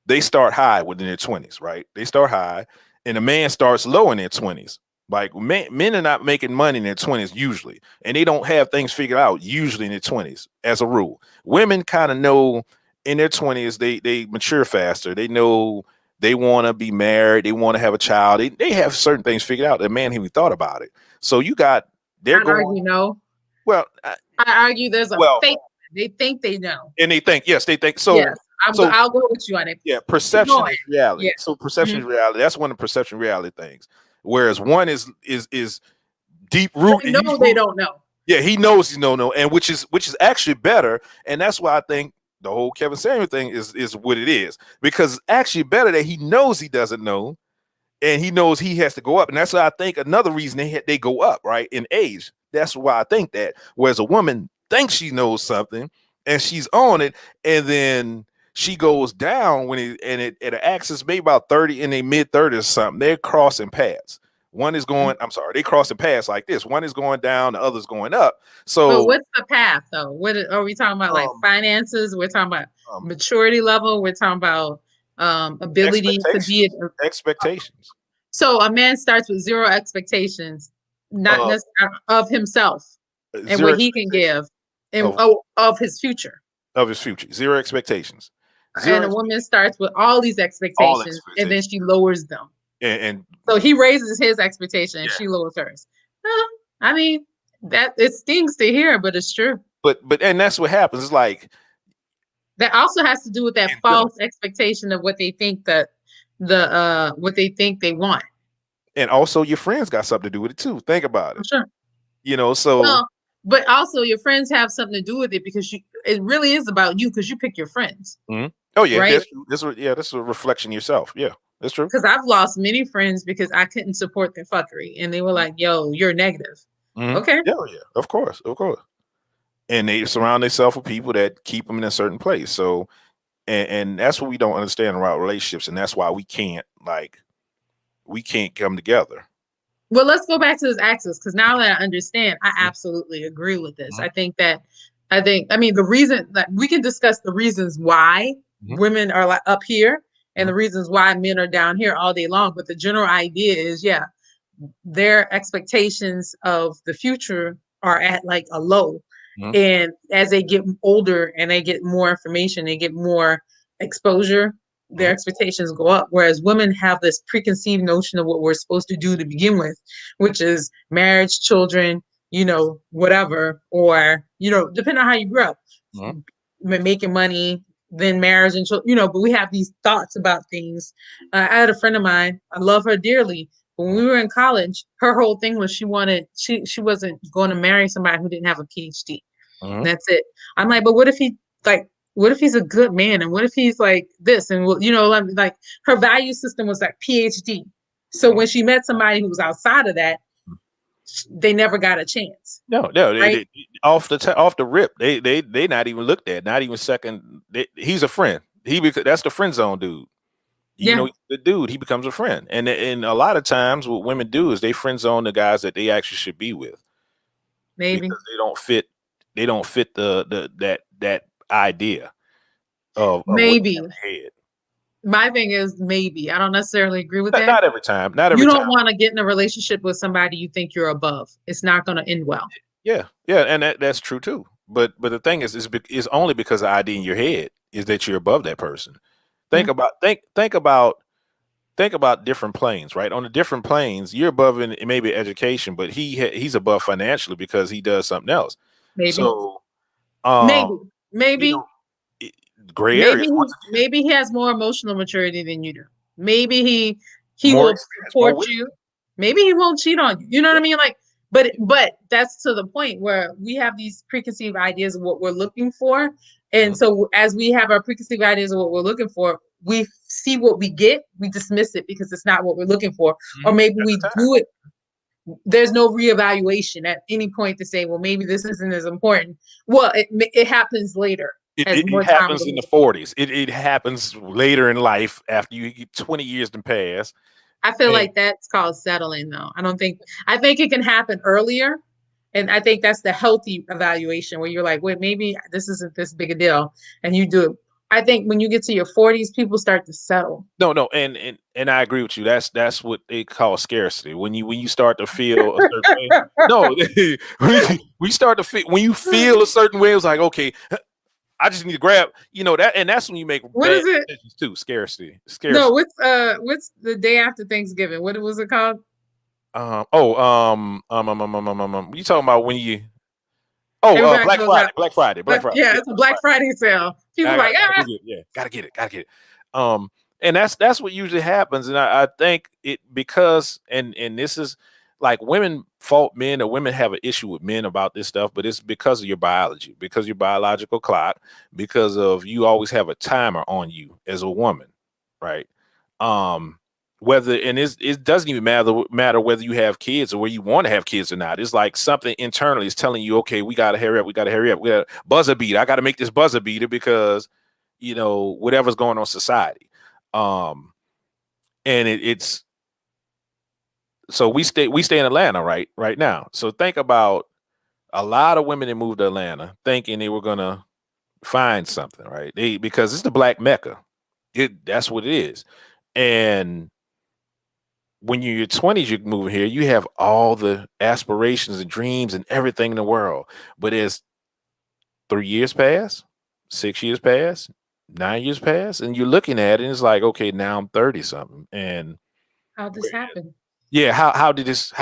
they start high within their 20s, right? They start high, and a man starts low in their 20s. Like men are not making money in their 20s usually, and they don't have things figured out usually in their 20s as a rule. Women kind of know in their 20s, they mature faster. They know they want to be married, they want to have a child. They have certain things figured out. The man even thought about it. So they're I'd going, argue no. well, I argue there's a well, fake. They think they know. and they think, yes, they think Yes, so. So I'll go with you on it. yeah, Keep perception going. is reality. Yeah. So perception Mhm. is reality. That's one of the perception reality things. Whereas one is deep root. They know they don't know. Yeah, he knows he's no, and which is actually better. And that's why I think the whole Kevin Samuel thing is what it is, because it's actually better that he knows he doesn't know, and he knows he has to go up. And that's why I think another reason they go up, right, in age. That's why I think that. Whereas a woman thinks she knows something and she's on it, and then she goes down when it at an axis maybe about 30 in their mid-30s or something. They're crossing paths. One is going, I'm sorry, they crossing paths like this. One is going down, the other's going up. But So what's the path though? What are we talking about? Like um, finances? We're talking about um maturity level. We're talking about ability to be. expectations. So a man starts with zero expectations, not Uh necessarily of himself and zero what he can expectations give, and of of his future. his future. Zero expectations. And Zero a woman expectations. starts with all these All expectations, and then expectations. she lowers them. And So he raises his expectation, and yeah. she lowers hers. I mean, that it stings to hear, but it's true. But and that's what happens. It's like That also has to do with that in general. false expectation of what they think that what they think they want. And also your friends got something to do with it too. Think about I'm it. sure. So Well, but also your friends have something to do with it because it really is about you because you pick your friends, mhm. Oh yeah, right? that's true. That's a reflection of yourself. Yeah, that's true. Because I've lost many friends because I couldn't support their fuckery, and they were like, "Yo, you're negative." Mhm. Okay, Yeah, yeah, of course, of course. And they surround themselves with people that keep them in a certain place. So, and that's what we don't understand about relationships, and that's why we can't come together. well, let's go back to this axis because now that I understand, I Mhm, absolutely agree with this. mhm, I mean, the reason that we can discuss the reasons why mhm, women are like up here and mhm, the reasons why men are down here all day long. But the general idea is, yeah, their expectations of the future are at like a low. mhm, And as they get older and they get more information, they get more exposure, their mhm, expectations go up. Whereas women have this preconceived notion of what we're supposed to do to begin with, which is marriage, children, whatever, or, depending on how you grew up, mhm, making money, then marriage and children, but we have these thoughts about things. I had a friend of mine, I love her dearly. When mhm, we were in college, her whole thing was she wasn't going to marry somebody who didn't have a PhD. mhm, That's it. I'm like, but what if what if he's a good man, and what if he's like this, and like her value system was like PhD. So mhm. when she met somebody who was outside of that, they never got a chance, No, no, right? off the rip, they not even looked at, not even second. He's a friend. That's the friend zone dude. Even Yeah, though he's the dude, he becomes a friend. And a lot of times, what women do is they friend zone the guys that they actually should be with maybe, because they don't fit. They don't fit that idea of what they maybe. have in their head. My thing is maybe. I don't necessarily agree with that. Not every time. Not You every don't time. want to get in a relationship with somebody you think you're above. It's not going to end well. Yeah, yeah, and that's true too. But the thing is only because the idea in your head is that you're above that person. Yeah. Think about think about different planes, right? On the different planes, you're above in maybe education, but he's above financially because he does something else. Maybe, So, maybe, you maybe, know, it, gray areas once again, maybe he has more emotional maturity than you do. Maybe he more will experience, more support wisdom. you. Maybe he won't cheat on you. You know what I mean? Like, but that's to the point where we have these preconceived ideas of what we're looking for. And Mhm. so as we have our preconceived ideas of what we're looking for, we see what we get, we dismiss it because it's not what we're looking for. Or maybe At we the time, do it, there's no reevaluation at any point to say, well, maybe this isn't as important. Well, it happens later as it more time happens in the goes. 40s. It happens later in life after you get 20 years to pass. I feel And like that's called settling, though. I think it can happen earlier. And I think that's the healthy evaluation where you're like, wait, maybe this isn't this big a deal. And you do it. I think when you get to your 40s, people start to settle. no, and I agree with you. That's what they call scarcity. When you start to feel a certain way. No, we start to feel when you feel a certain way. It's like, okay, I just need to grab, that, and that's when you make What bad is it? decisions too. Scarcity, No, scarcity. what's the day after Thanksgiving? What was it called? Oh, you talking about when you? Oh, Everybody Black goes out. Friday, Black Friday, Black But Friday. yeah, Yeah, it's a Black Black Friday. Friday sale. People like, Gotta ah, go get it. Yeah, gotta get it. Um, and that's what usually happens. And I think it because and this is like women fault men or women have an issue with men about this stuff, but it's because of your biology, because your biological clock, because of you always have a timer on you as a woman, right? Um, whether and it doesn't even matter whether you have kids or whether you want to have kids or not. It's like something internally is telling you, okay, we gotta hurry up, we gotta hurry up, we gotta buzzer beater. I gotta make this buzzer beater because whatever's going on in society. And it's so we stay in Atlanta right now. So think about a lot of women that moved to Atlanta thinking they were gonna find something, right? Because it's the black mecca. That's what it is. And when you're in your 20s, you're moving here, you have all the aspirations and dreams and everything in the world. But as 3 years pass, 6 years pass, 9 years pass, and you're looking at it, and it's like, okay, now I'm 30 something. And how'd this happen? yeah, how this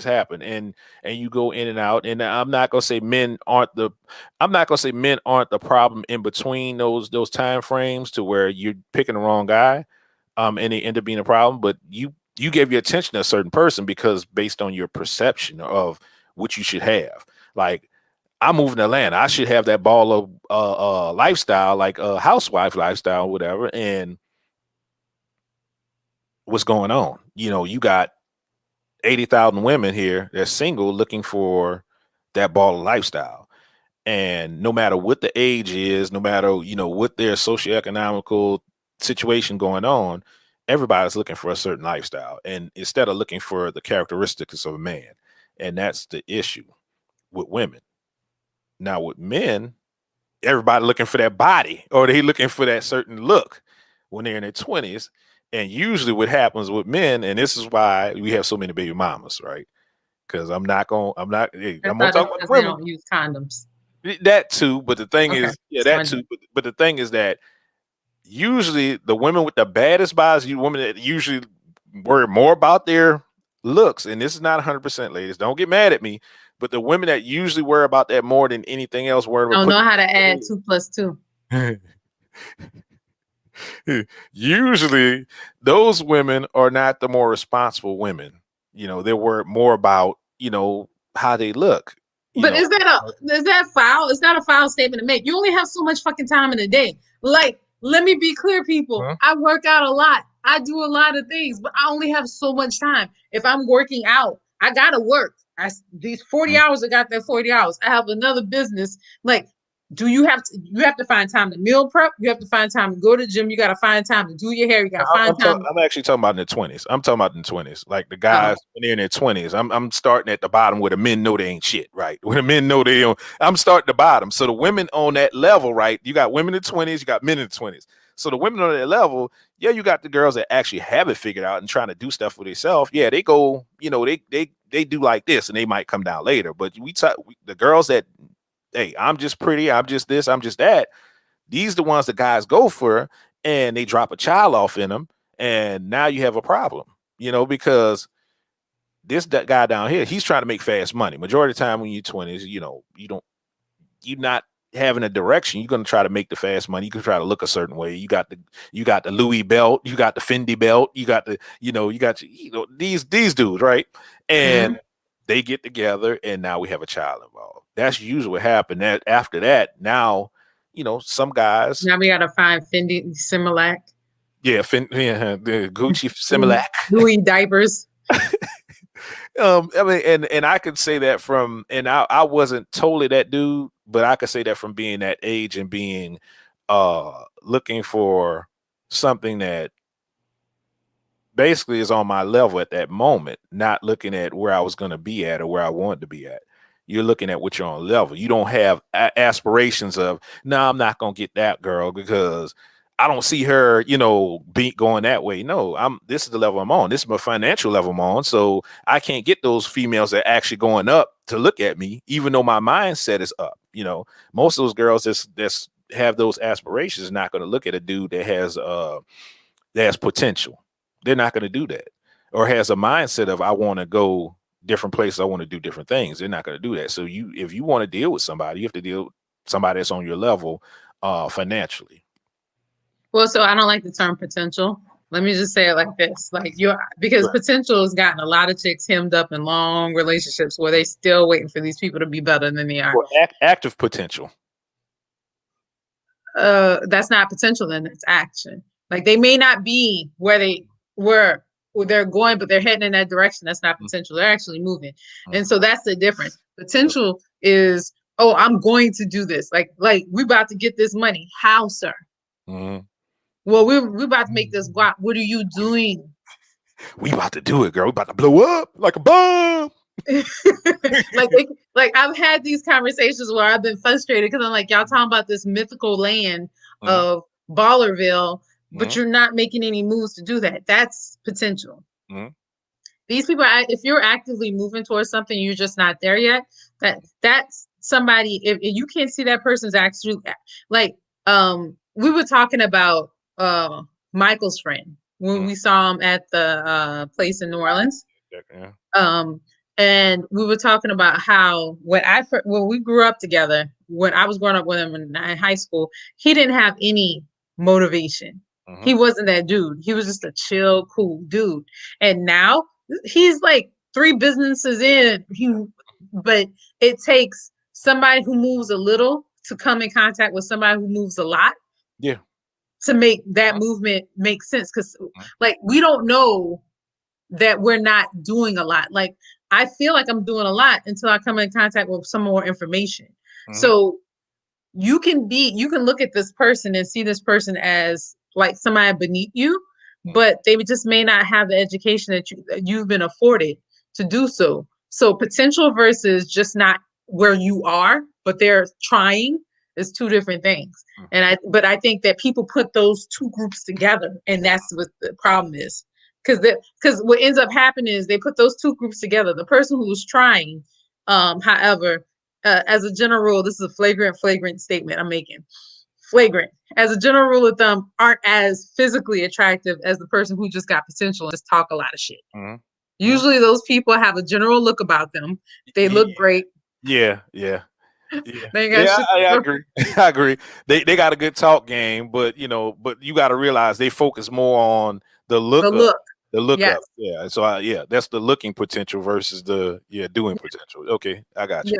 happen? And you go in and out. And I'm not gonna say men aren't the problem in between those time frames to where you're picking the wrong guy, and they end up being a problem. But you gave your attention to a certain person because based on your perception of what you should have. Like I'm moving to Atlanta. I should have that ball of lifestyle, like a housewife lifestyle, whatever. And what's going on? You got 80,000 women here that's single looking for that ball of lifestyle. And no matter what the age is, no matter, what their socioeconomical situation going on, everybody's looking for a certain lifestyle. And instead of looking for the characteristics of a man. And that's the issue with women. Now with men, everybody looking for that body or they looking for that certain look when they're in their 20s. And usually what happens with men, and this is why we have so many baby mamas, right? Because hey, I I'm gonna thought talk it's about the because they women. don't use condoms. That too, but the thing Okay, is, yeah, just that wondering. too. But the thing is that usually the women with the baddest bodies, you women that usually worry more about their looks, and this is not 100%, ladies. Don't get mad at me, but the women that usually worry about that more than anything else, worry about Don't know putting how to add 2 plus 2. usually those women are not the more responsible women. They worry more about how they look. You But know, is that foul? It's not a foul statement to make. You only have so much fucking time in a day. Like, let me be clear, people. huh? I work out a lot. I do a lot of things, but I only have so much time. If I'm working out, I gotta work. These 40 hours, I got that 40 hours. I have another business. Like, you have to find time to meal prep, you have to find time to go to the gym, you gotta find time to do your hair, you gotta find time. I'm actually talking about in the 20s. I'm talking about in the 20s. Like the Oh, guys when they're in their 20s. I'm starting at the bottom where the men know they ain't shit, right? When the men know they don't, I'm starting at the bottom. So the women on that level, right? You got women in the 20s, you got men in the 20s. So the women on that level, yeah, you got the girls that actually have it figured out and trying to do stuff for themselves. Yeah, they go, they do like this and they might come down later. But the girls that, hey, I'm just pretty, I'm just this, I'm just that. These the ones the guys go for, and they drop a child off in them, and now you have a problem, because this guy down here, he's trying to make fast money. Majority of the time when you're 20s, you're not having a direction. You're going to try to make the fast money. You can try to look a certain way. You got the Louis belt, you got the Fendi belt, you got these dudes, right? And they get together, and now we have a child involved. That's usually what happened. That after that, now, some guys. Now we gotta find Fendi Similac. Yeah, the Gucci Similac. Louis diapers. I mean, and I could say that from, and I wasn't totally that dude, but I could say that from being that age and being looking for something that basically is on my level at that moment, not looking at where I was going to be at or where I wanted to be at. You're looking at what you're on level. You don't have aspirations of, no, I'm not going to get that girl because I don't see her, going that way. No, this is the level I'm on. This is my financial level I'm on. So I can't get those females that are actually going up to look at me, even though my mindset is up. Most of those girls that's have those aspirations are not going to look at a dude that has potential. They're not going to do that, or has a mindset of, I want to go different places. I want to do different things. They're not going to do that. So if you want to deal with somebody, you have to deal with somebody that's on your level financially. Well, so I don't like the term potential. Let me just say it like this. Because potential has gotten a lot of chicks hemmed up in long relationships where they still waiting for these people to be better than they are. Well, active potential. That's not potential, then it's action. Like they may not be where they're going, but they're heading in that direction. That's not potential. They're actually moving. And so that's the difference. Potential is, oh, I'm going to do this. Like we're about to get this money. How, sir? Well, we're about to make this guap. What are you doing? We about to do it, girl. We about to blow up like a bomb. like I've had these conversations where I've been frustrated because I'm like, y'all talking about this mythical land of Ballerville, but you're not making any moves to do that. That's potential. These people, if you're actively moving towards something, you're just not there yet. That's somebody. If you can't see that person's actually like, we were talking about Michael's friend when we saw him at the place in New Orleans. And we were talking about how when we grew up together, when I was growing up with him in high school, he didn't have any motivation. He wasn't that dude. He was just a chill, cool dude. And now he's like 3 businesses in. But it takes somebody who moves a little to come in contact with somebody who moves a lot. Yeah. To make that movement make sense. Because we don't know that we're not doing a lot. Like I feel like I'm doing a lot until I come in contact with some more information. So you can look at this person and see this person as like somebody beneath you, but they just may not have the education that you've been afforded to do so. So potential versus just not where you are, but they're trying is 2 different things. But I think that people put those 2 groups together, and that's what the problem is. Because what ends up happening is they put those 2 groups together. The person who's trying, however, as a general rule, this is a flagrant statement I'm making. Flagrant, as a general rule of thumb, aren't as physically attractive as the person who just got potential and just talk a lot of shit. Usually those people have a general look about them. They look great. Yeah. I agree. I agree. They got a good talk game, but you got to realize they focus more on the look. Yes. Up. Yeah. So that's the looking potential versus the doing potential. Okay, I got you.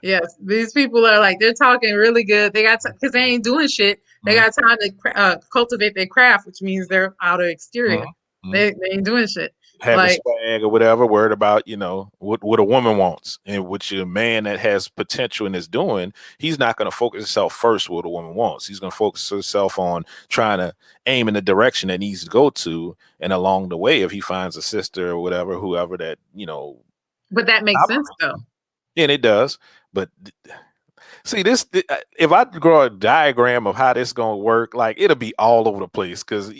Yes. These people are like, they're talking really good. They got because they ain't doing shit. They got time to cultivate their craft, which means they're out of exterior. They ain't doing shit. Having swag or whatever, worried about what a woman wants, and what your man that has potential and is doing, he's not going to focus himself first what a woman wants. He's going to focus himself on trying to aim in the direction that needs to go to, and along the way, if he finds a sister or whatever, whoever that But that makes sense though. Yeah, it does. But see, if I draw a diagram of how this going to work, like it'll be all over the place because.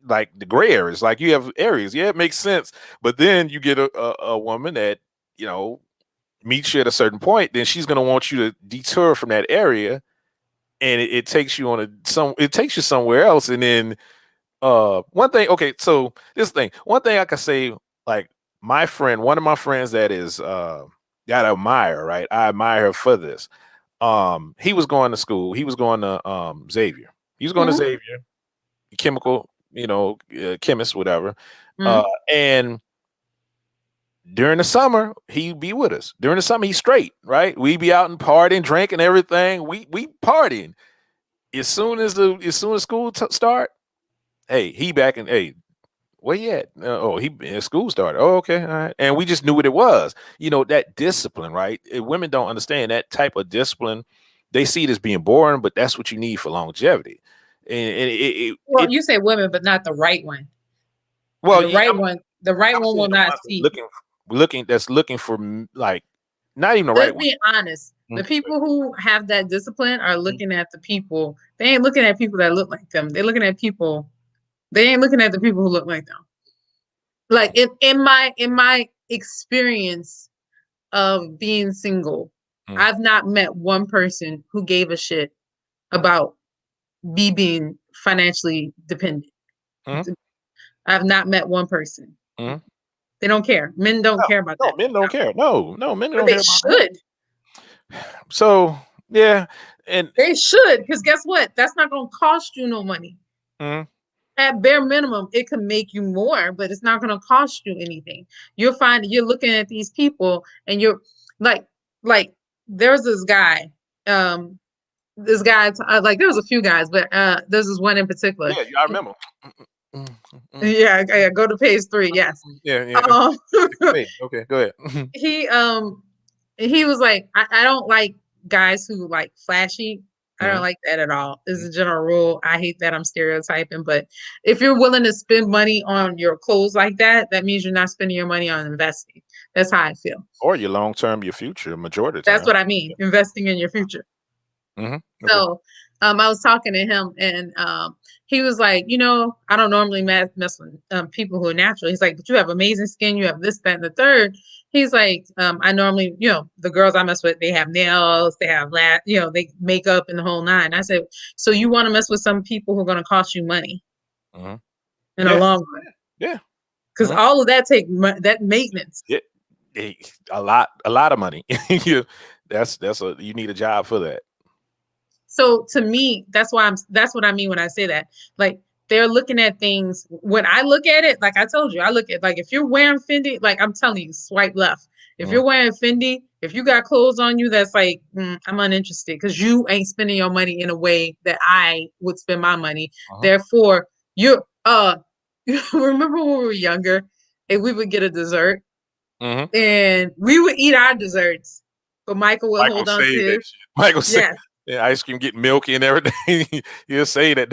Like the gray areas, like you have areas, it makes sense. But then you get a woman that meets you at a certain point, then she's gonna want you to detour from that area, and it takes you it takes you somewhere else, and then one thing. Okay, so this thing. One thing I can say, like my friend, one of my friends that is that I admire, right? I admire her for this. He was going to school. He was going to Xavier. He was going to Mhm, Xavier, chemical, chemist, whatever. Uh, mhm. and during the summer, he'd be with us. During the summer, he's straight, right? We be out and partying, drinking, everything. We partying. As soon as school start, hey, he back in. Hey, where you at? School started. Oh, okay, all right. And we just knew what it was. That discipline, right? Women don't understand that type of discipline. They see it as being boring, but that's what you need for longevity. And Well, you say women, but not the right one. well, The right one, the right I'm one saying will the not ones that's see. looking for like not even the Let's right one. be honest. The Mhm. people who have that discipline are looking at the people. They ain't looking at people that look like them. They're looking at people. They ain't looking at the people who look like them. Like in my experience of being single, Mhm. I've not met one person who gave a shit about me being financially dependent. Mhm. I've not met one person. Mhm. They don't care. Men don't No, care about no, that. men don't care. No, no, men But don't they care about that. should. So yeah, and They should, because guess what? That's not going to cost you no money. mhm. At bare minimum, it can make you more, but it's not going to cost you anything. You'll find you're looking at these people and you're like, like there's um, this guy, like there was a few guys, but there's this one in particular. Yeah, I remember. Mm, mm, mm, Yeah, go to page 3. Yes. yeah, yeah. Um, Hey, okay, go ahead. he um he was like, I don't like guys who like flashy. I don't Mhm. like that at all. As a general rule, I hate that I'm stereotyping. But if you're willing to spend money on your clothes like that, that means you're not spending your money on investing. That's how I feel. Or your long term, your future, majority of the That's time. what I mean, investing in your future. Okay. So I was talking to him and he was like, I don't normally mess with people who are natural. He's like, but you have amazing skin. You have this, that, and the third. He's like, I normally, the girls I mess with, they have nails, they have they makeup and the whole nine. I said, so you want to mess with some people who are going to cost you money Mhm. in the Yeah, long run? yeah. Because Mhm. all of that that maintenance. Yeah. A lot of money. you you need a job for that. So to me, that's what I mean when I say that. Like they're looking at things when I look at it, like I told you, I look at like if you're wearing Fendi, like I'm telling you, swipe left. If Mhm. you're wearing Fendi, if you got clothes on you that's like, I'm uninterested because you ain't spending your money in a way that I would spend my money. Uh-huh. Therefore, you're remember when we were younger and we would get a dessert Mhm. and we would eat our desserts, but Michael would Michael hold on to say that his. shit. Michael say, Yes. yeah, ice cream get milky and everything. He'll say that.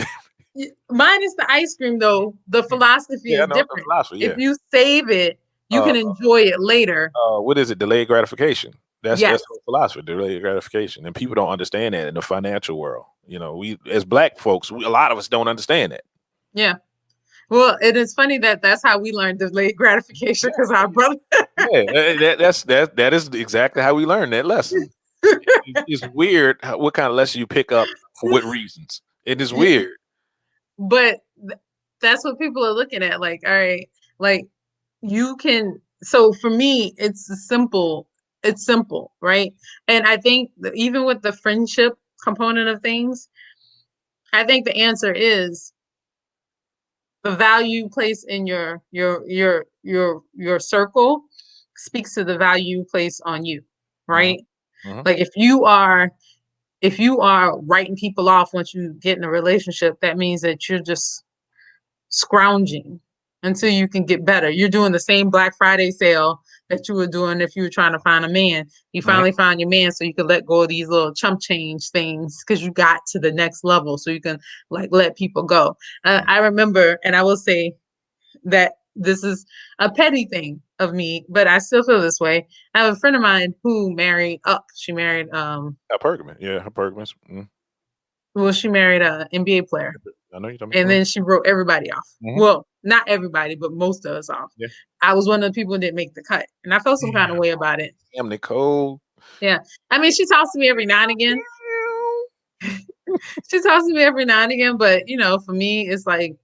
Mine is the ice cream though. The philosophy Yeah, I is know the different. philosophy. If Yeah. you save it, you Uh, can enjoy it later. what is it? Delayed gratification. That's Yes. the philosophy. Delayed gratification, and people don't understand that in the financial world. We as black folks, a lot of us don't understand that. Yeah. Well, it is funny that that's how we learned delayed gratification because our brother. Yeah, that is exactly how we learn that lesson. It's weird what kind of lesson you pick up for what reasons. It is Yeah, weird. but that's what people are looking at. Like, all right, like you can. So for me, it's simple. It's simple, right? And I think that even with the friendship component of things, I think the answer is the value you place in your circle speaks to the value you place on you, Mhm, right? mhm, Like if you are writing people off once you get in a relationship, that means that you're just scrounging until you can get better. You're doing the same Black Friday sale that you were doing if you were trying to find a man. You mhm, finally found your man so you could let go of these little chump change things because you got to the next level so you can like let people go. I remember, and I will say that this is a petty thing of me, but I still feel this way. I have a friend of mine who married up. She married hypergamy. Yeah, hypergamous. well, she married a NBA player. I know you're talking And about. then she wrote everybody off. Mhm. Well, not everybody, but most of us off. Yeah. I was one of the people that didn't make the cut. And I felt some kind of Damn, way about it. damn, Nicole. Yeah. I mean, she talks to me every now and again. She talks to me every now and again, but for me, it's like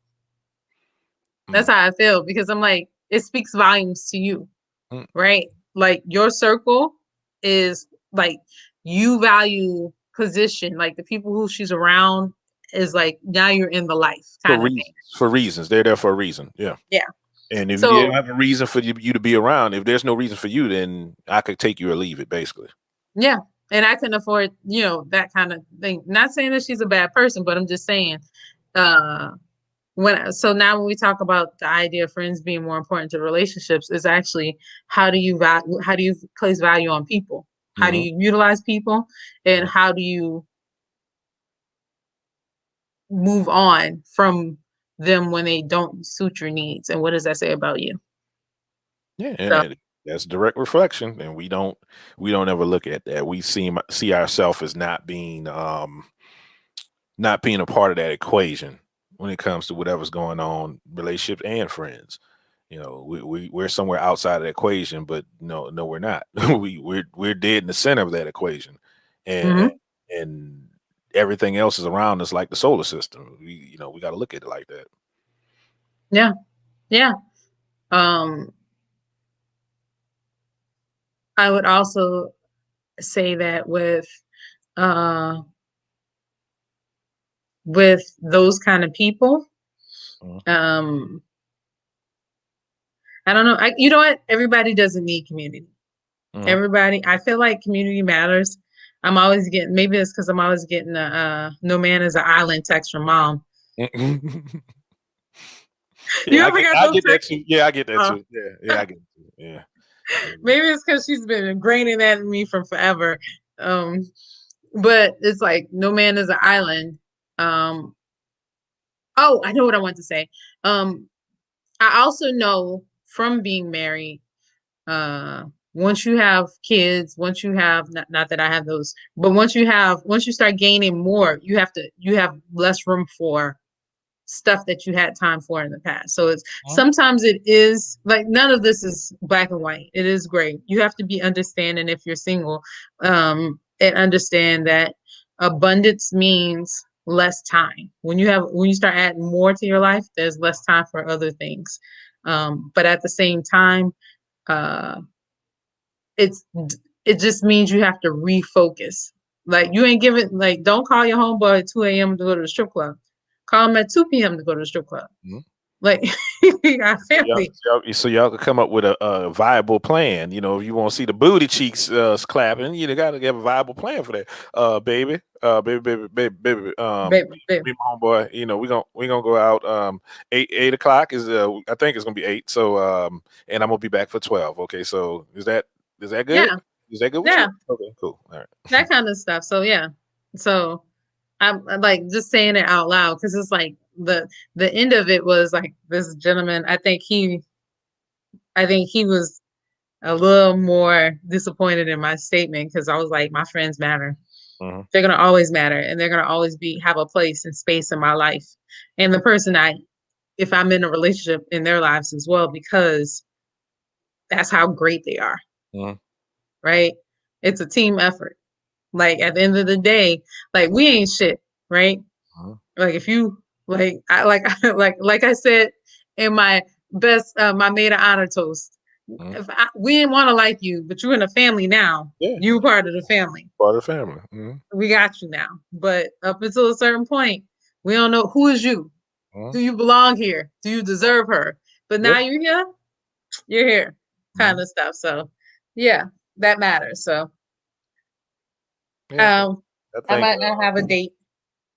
That's Mm, how I feel because I'm like, it speaks volumes to you, mm. right? Like your circle is like you value position, like the people who she's around is like now you're in the life For kind of thing. reasons, for reasons, they're there for a reason. Yeah. Yeah. And if you don't So have a reason for you to be around, if there's no reason for you, then I could take you or leave it, basically. yeah, and I can afford, that kind of thing. Not saying that she's a bad person, but I'm just saying, uh, so now when we talk about the idea of friends being more important to relationships, is actually how do you place value on people? How do Hmm. you utilize people, and how do you move on from them when they don't suit your needs? And what does that say about you? Yeah, So, and that's direct reflection, and we don't ever look at that. We see ourselves as not being a part of that equation when it comes to whatever's going on, relationships and friends. We're somewhere outside of the equation, but no, we're not. We're dead in the center of that equation, and and, mhm. and everything else is around us, like the solar system. We got to look at it like that. Yeah, yeah. Um, I would also say that uh, with those kind of people, Mhm. um, I don't know. You know what? Everybody doesn't need community. Mhm. Everybody, I feel like community matters. I'm always getting, maybe it's because I'm always getting no man is an island text from mom. Yeah, You I ever get got I those get that texts? too. Yeah, I get that Uh, too. Yeah, yeah, I get it too. Yeah. Yeah. maybe it's because she's been ingraining that in me from forever. Um, but it's like no man is an island. Um, oh, I know what I want to say. Um, I also know from being married, uh once you have kids, once you have not that I have those, but once you start gaining more, you have less room for stuff that you had time for in the past. So it's Mhm. sometimes it is like none of this is black and white. It is gray. You have to be understanding if you're single, and understand that abundance means less time. When you start adding more to your life, there's less time for other things. But at the same time, uh it's it just means you have to refocus. Like you ain't giving like don't call your homeboy at 2 a.m. to go to the strip club. Call him at 2 p.m. to go to the strip club. Mhm. Like you got So y'all, family. so y'all could come up with a viable plan. If you want to see the booty cheeks clapping, you got to have a viable plan for that. Baby, baby. Baby, baby. Me and my homeboy. We gonna go out. 8 o'clock is. I think it's gonna be 8. So and I'm gonna be back for 12. Okay. So is that good? Yeah, Is that good with you? yeah, Okay. Cool. All right. that kind of stuff. So yeah. So I'm like just saying it out loud because it's like the end of it was like this gentleman, I think he was a little more disappointed in my statement because I was like, my friends matter. Mhm. They're gonna always matter, and they're gonna always have a place and space in my life. And the person if I'm in a relationship in their lives as well, because that's how great they are, Mhm. right? It's a team effort. Like at the end of the day, like we ain't shit, right? Mhm. Like if you like I said in my my maid of honor toast, Mhm. we didn't want to like you, but you're in a family now. Yeah. You part of the family. Part of the family. Mhm. We got you now. But up until a certain point, we don't know who is you. Mhm. Do you belong here? Do you deserve her? But Yeah. now you're here, kind Mhm. of stuff. So yeah, that matters. So Yeah. um I I think. might not have a date.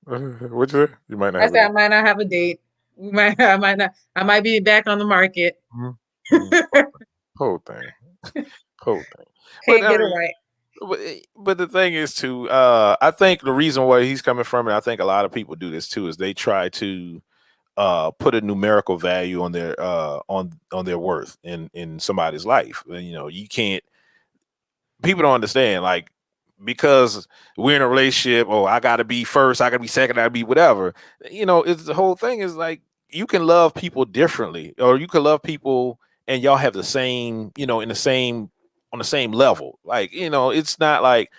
What you say? You might not I have a said I date. might not have a date. I might not I might be back on the market. Mhm. Mhm. Can't Whole thing. Whole thing. But I get it mean, right. but the thing is too. I think the reason why he's coming from, and I think a lot of people do this too, is they try to put a numerical value on their on their worth in somebody's life. And, you can't. People don't understand, like, because we're in a relationship, oh, I gotta be first, I gotta be second, I gotta be whatever. It's the whole thing is like you can love people differently, or you can love people and y'all have the same, in the same on the same level. Like, it's not like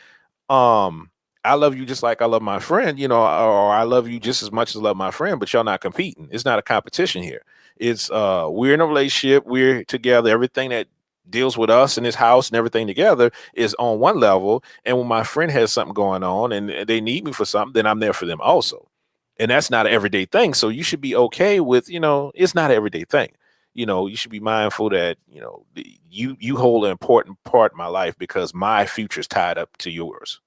um I love you just like I love my friend, or I love you just as much as I love my friend, but y'all not competing. It's not a competition here. It's we're in a relationship, we're together, everything that deals with us in this house and everything together is on one level. And when my friend has something going on and they need me for something, then I'm there for them also. And that's not an everyday thing. So you should be okay with, it's not an everyday thing. You should be mindful that, you hold an important part in my life because my future is tied up to yours.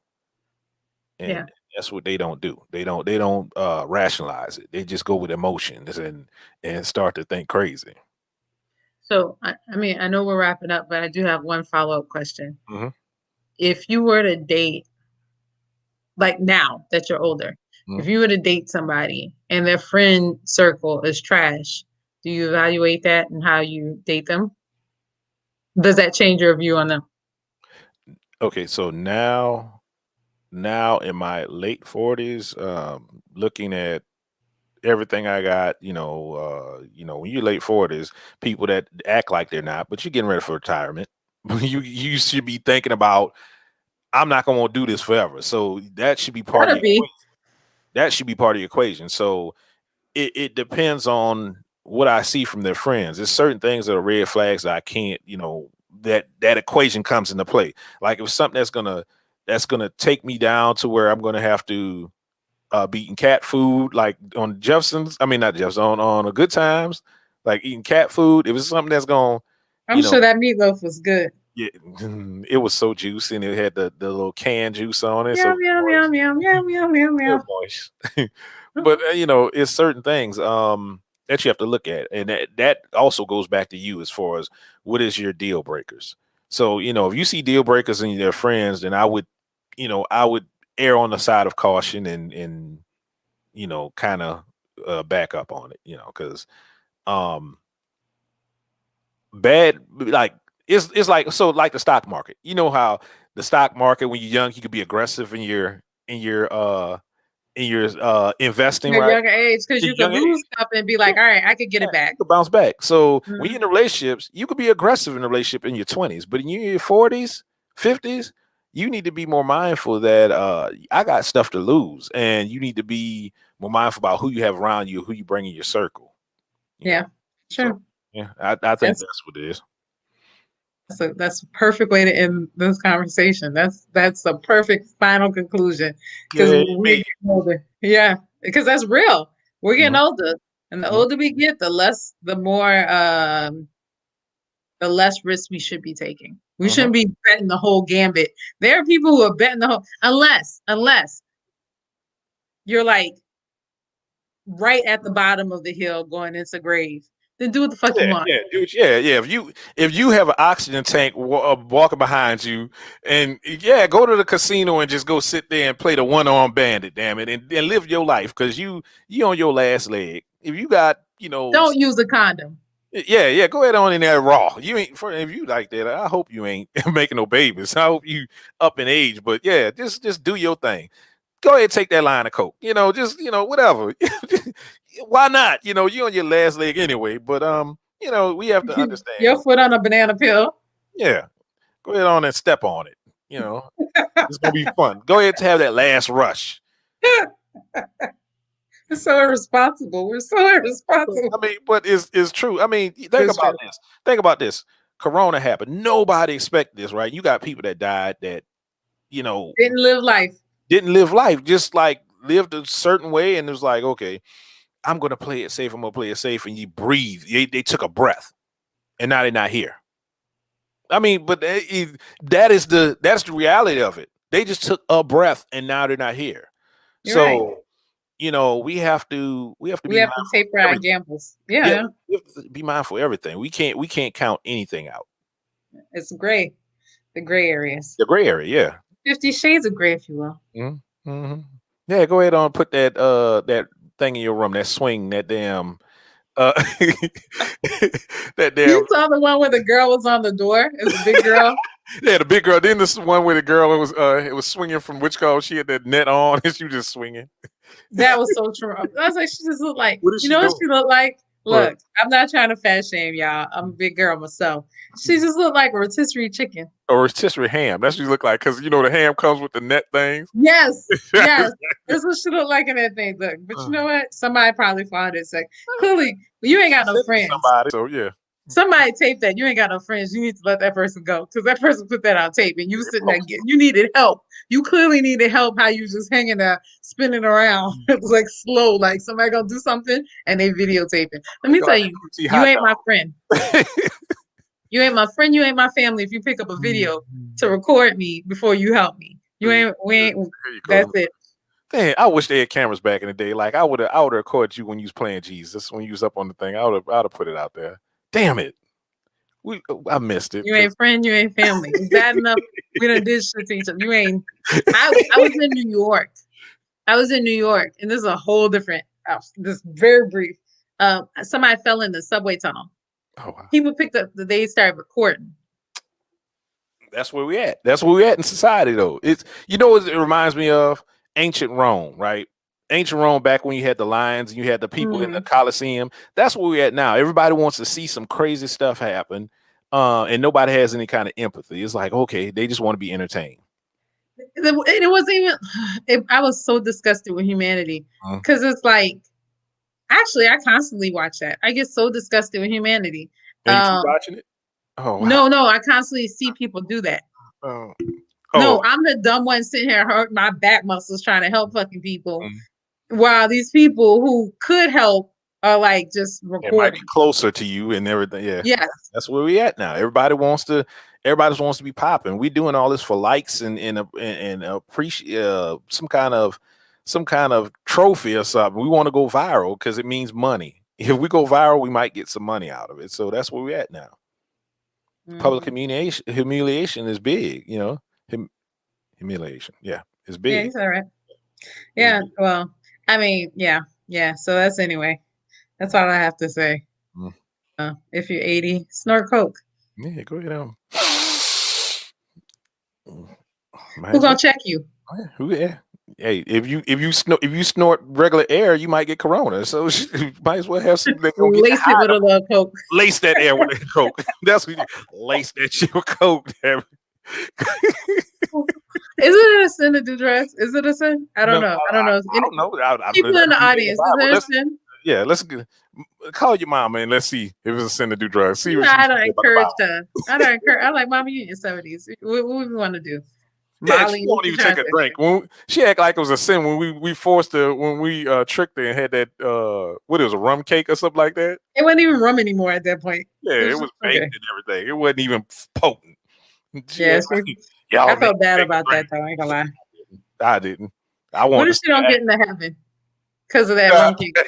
Yeah. And that's what they don't do. They don't rationalize it. They just go with emotions and start to think crazy. So, I mean, I know we're wrapping up, but I do have one follow-up question. Hmm. If you were to date, like now that you're older, Hmm. if you were to date somebody and their friend circle is trash, do you evaluate that and how you date them? Does that change your view on them? Okay, so now in my late 40s, looking at everything I got, when you're late 40s, people that act like they're not, but you're getting ready for retirement. You should be thinking about, I'm not gonna do this forever. So that should be part of Gotta your be. equation. That should be part of your equation. So it depends on what I see from their friends. There's certain things that are red flags that I can't, that equation comes into play. Like if something that's gonna take me down to where I'm gonna have to be eating cat food, like on Jefferson's. I mean, not Jefferson, on a Good Times, like eating cat food. It was something that's gonna, I'm you know, sure that meatloaf was good. yeah, it was so juicy and it had the little canned juice on it, so Yum, it was yum, yum, moist. yum, yum, yum, yum, Real yum. moist. But it's certain things that you have to look at, and that also goes back to you as far as what is your deal breakers. So if you see deal breakers in their friends, then I would err on the side of caution and kind of back up on it, because um bad, like, it's like, so like the stock market. You know how the stock market, when you're young, you could be aggressive in your investing, At a right? younger age, because At a you could young age. lose stuff and be Yeah, like, all right, I could get yeah, it back. you could bounce back. So when you're Mhm. in relationships, you could be aggressive in a relationship in your 20s, but in your 40s, 50s, you need to be more mindful that I got stuff to lose, and you need to be more mindful about who you have around you, who you bring in your circle. You know, Yeah, so sure. yeah, I think That's that's what it is. that's a perfect way to end this conversation. That's a perfect final conclusion because Yeah, we're me. getting older. Yeah, because that's real. We're getting Mhm, older, and the mhm, older we get, the less risk we should be taking. We mhm. shouldn't be betting the whole gambit. There are people who are betting the whole, unless you're like right at the bottom of the hill going into grave, then do what the fuck you Yeah, want. yeah, dude. Yeah, yeah. If you have an oxygen tank walking behind you, and yeah, go to the casino and just go sit there and play the one armed bandit, damn it, and live your life because you on your last leg. If you got Don't use a condom. yeah, yeah, go ahead on in there raw. You ain't for if you like that. I hope you ain't making no babies. I hope you up in age, but yeah, just do your thing. Go ahead, take that line of coke. Just whatever. Why not? You on your last leg anyway. But we have to Your understand. foot on a banana peel. Yeah, go ahead on and step on it. It's gonna be fun. Go ahead to have that last rush. It's so irresponsible. We're so irresponsible. I mean, but it's true. I mean, think It's about true. this. Think about this. Corona happened. Nobody expected this, right? You got people that died that you know Didn't live life. didn't live life, just like lived a certain way, and it was like, okay, I'm gonna play it safe. I'm gonna play it safe, and you breathe. They took a breath, and now they're not here. I mean, but that's the reality of it. They just took a breath, and now they're not here. You're right. So we have to We be have to mindful of taper our everything. gambles. Yeah, Yeah, yeah. we have to be mindful of everything. We can't count anything out. It's gray. The gray areas. The gray area, yeah. 50 shades of gray, if you will. Mm-hmm. Yeah, go ahead on put that thing in your room, that swing, that damn uh that damn You saw the one where the girl was on the door as a big girl? yeah, the big girl. Then this one where the girl was swinging from which call she had that net on and she was just swinging. That was so true. I was like, she just looked like, What is you she know what doing? she looked like? Look, I'm not trying to fat shame y'all. I'm a big girl myself. She just looked like a rotisserie chicken. Or rotisserie ham. That's what you look like, because you know the ham comes with the net things. Yes, yes. That's what she looked like in that thing. Look, but you know what? Somebody probably found it. Like, clearly, you ain't got no friends. Somebody, so yeah. Somebody taped that. You ain't got no friends. You need to let that person go because that person put that on tape and you sitting there. You needed help. You clearly needed help. How you just hanging there, spinning around. It was like slow, like somebody gonna do something and they videotaping. Let me tell you, you ain't my friend. You ain't my friend. You ain't my family. If you pick up a video to record me before you help me, you ain't. We ain't. That's it. Dang, I wish they had cameras back in the day. Like I would have recorded you when you was playing Jesus, when you was up on the thing. I'd have put it out there. Damn it. I missed it. You ain't friend, you ain't family. It's bad enough we done did shit to each other. You ain't. I was in New York. I was in New York, and this is a whole different. This very brief. Somebody fell in the subway tunnel. Oh wow. People picked up. They started recording. That's where we at. That's where we at in society, though. It's what it reminds me of ancient Rome, right? Ancient Rome, back when you had the lions and you had the people in the Colosseum. That's where we're at now. Everybody wants to see some crazy stuff happen, and nobody has any kind of empathy. It's like, okay, they just want to be entertained. It wasn't even. I was so disgusted with humanity because it's like, actually, I constantly watch that. I get so disgusted with humanity. And you keep watching it? Oh wow. No, I constantly see people do that. No, I'm the dumb one sitting here hurting my back muscles trying to help fucking people. While these people who could help are like just recording. It might be closer to you and everything. Yeah. Yes. That's where we at now. Everybody wants to be popping. We doing all this for likes and appreciate some kind of trophy or something. We want to go viral because it means money. If we go viral, we might get some money out of it. So that's where we at now. Public humiliation is big, humiliation. Yeah, it's big. Yeah, he's all right. Yeah, well, I mean, yeah. So that's that's all I have to say. If you're 80, snort coke. Yeah, go ahead. Who's gonna check you? Yeah. Hey, if you snort regular air, you might get corona. So you might as well have some. Lace it with a little coke. Lace that air with a coke. That's what you lace that shit with coke. Damn. Is it a sin to do drugs? Is it a sin? I don't know. I don't know. I don't know. People in the audience, is it a sin? Yeah, let's call your mama and let's see if it's a sin to do drugs. See what I don't encourage her. I'm like, Mama, you in your 70s. What we want to do? Yeah, she won't even take a drink. She act like it was a sin when we forced her, when we tricked her and had that what it was, a rum cake or something like that. It wasn't even rum anymore at that point. Yeah, it was baked and everything. It wasn't even potent. I felt bad about that though. I ain't gonna lie. I didn't. What if she don't get into heaven because of that rum cake?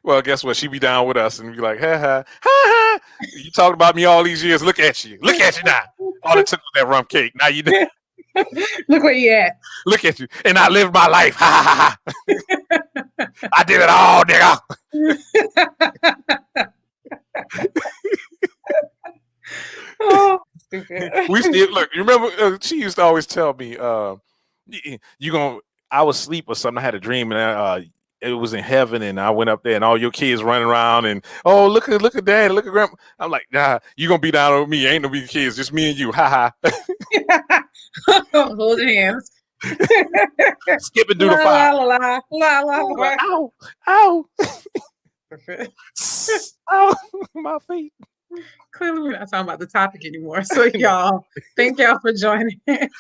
Well, guess what? She be down with us and be like, ha ha ha ha. You talked about me all these years. Look at you. Look at you now. All it took was that rum cake. Now you know. Look where you at. Look at you. And I lived my life. Ha ha ha. I did it all, nigga. Oh, stupid. We still look. You remember? She used to always tell me, "You gonna." I was asleep or something. I had a dream, and it was in heaven, and I went up there, and all your kids running around, and look at dad, look at grandma. I'm like, nah, you gonna be down with me? Ain't no big kids, just me and you. Ha ha. Hold hands. Skipping through the fire. Ow, ow. Ow, my feet. Clearly, we're not talking about the topic anymore. So, y'all, thank y'all for joining. Thank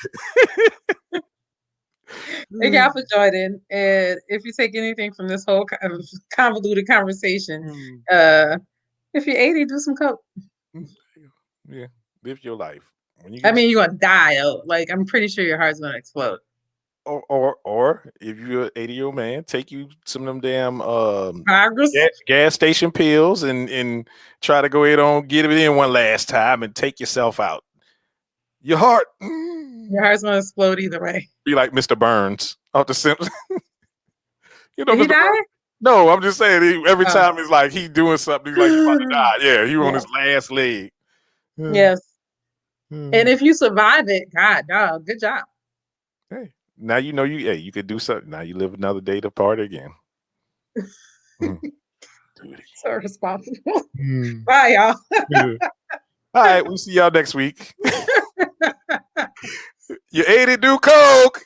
y'all for joining. And if you take anything from this whole convoluted conversation, if you're 80, do some coke. Yeah, live your life. You're gonna die though. Like, I'm pretty sure your heart's gonna explode. Or if you're an 80-year-old man, take you some of them damn gas station pills and try to go ahead on, get it in one last time and take yourself out. Your heart's gonna explode either way. Be like Mr. Burns off The Simpsons. Did he die? No, I'm just saying every time it's like he doing something, he's like he's about to die. Yeah, he on his last leg. Yes. And if you survive it, God, dog, good job. Hey, now you know you could do something. Now you live another day to party again. duty. So responsible. Mm. Bye, y'all. All right, we'll see y'all next week. You ate it, do coke.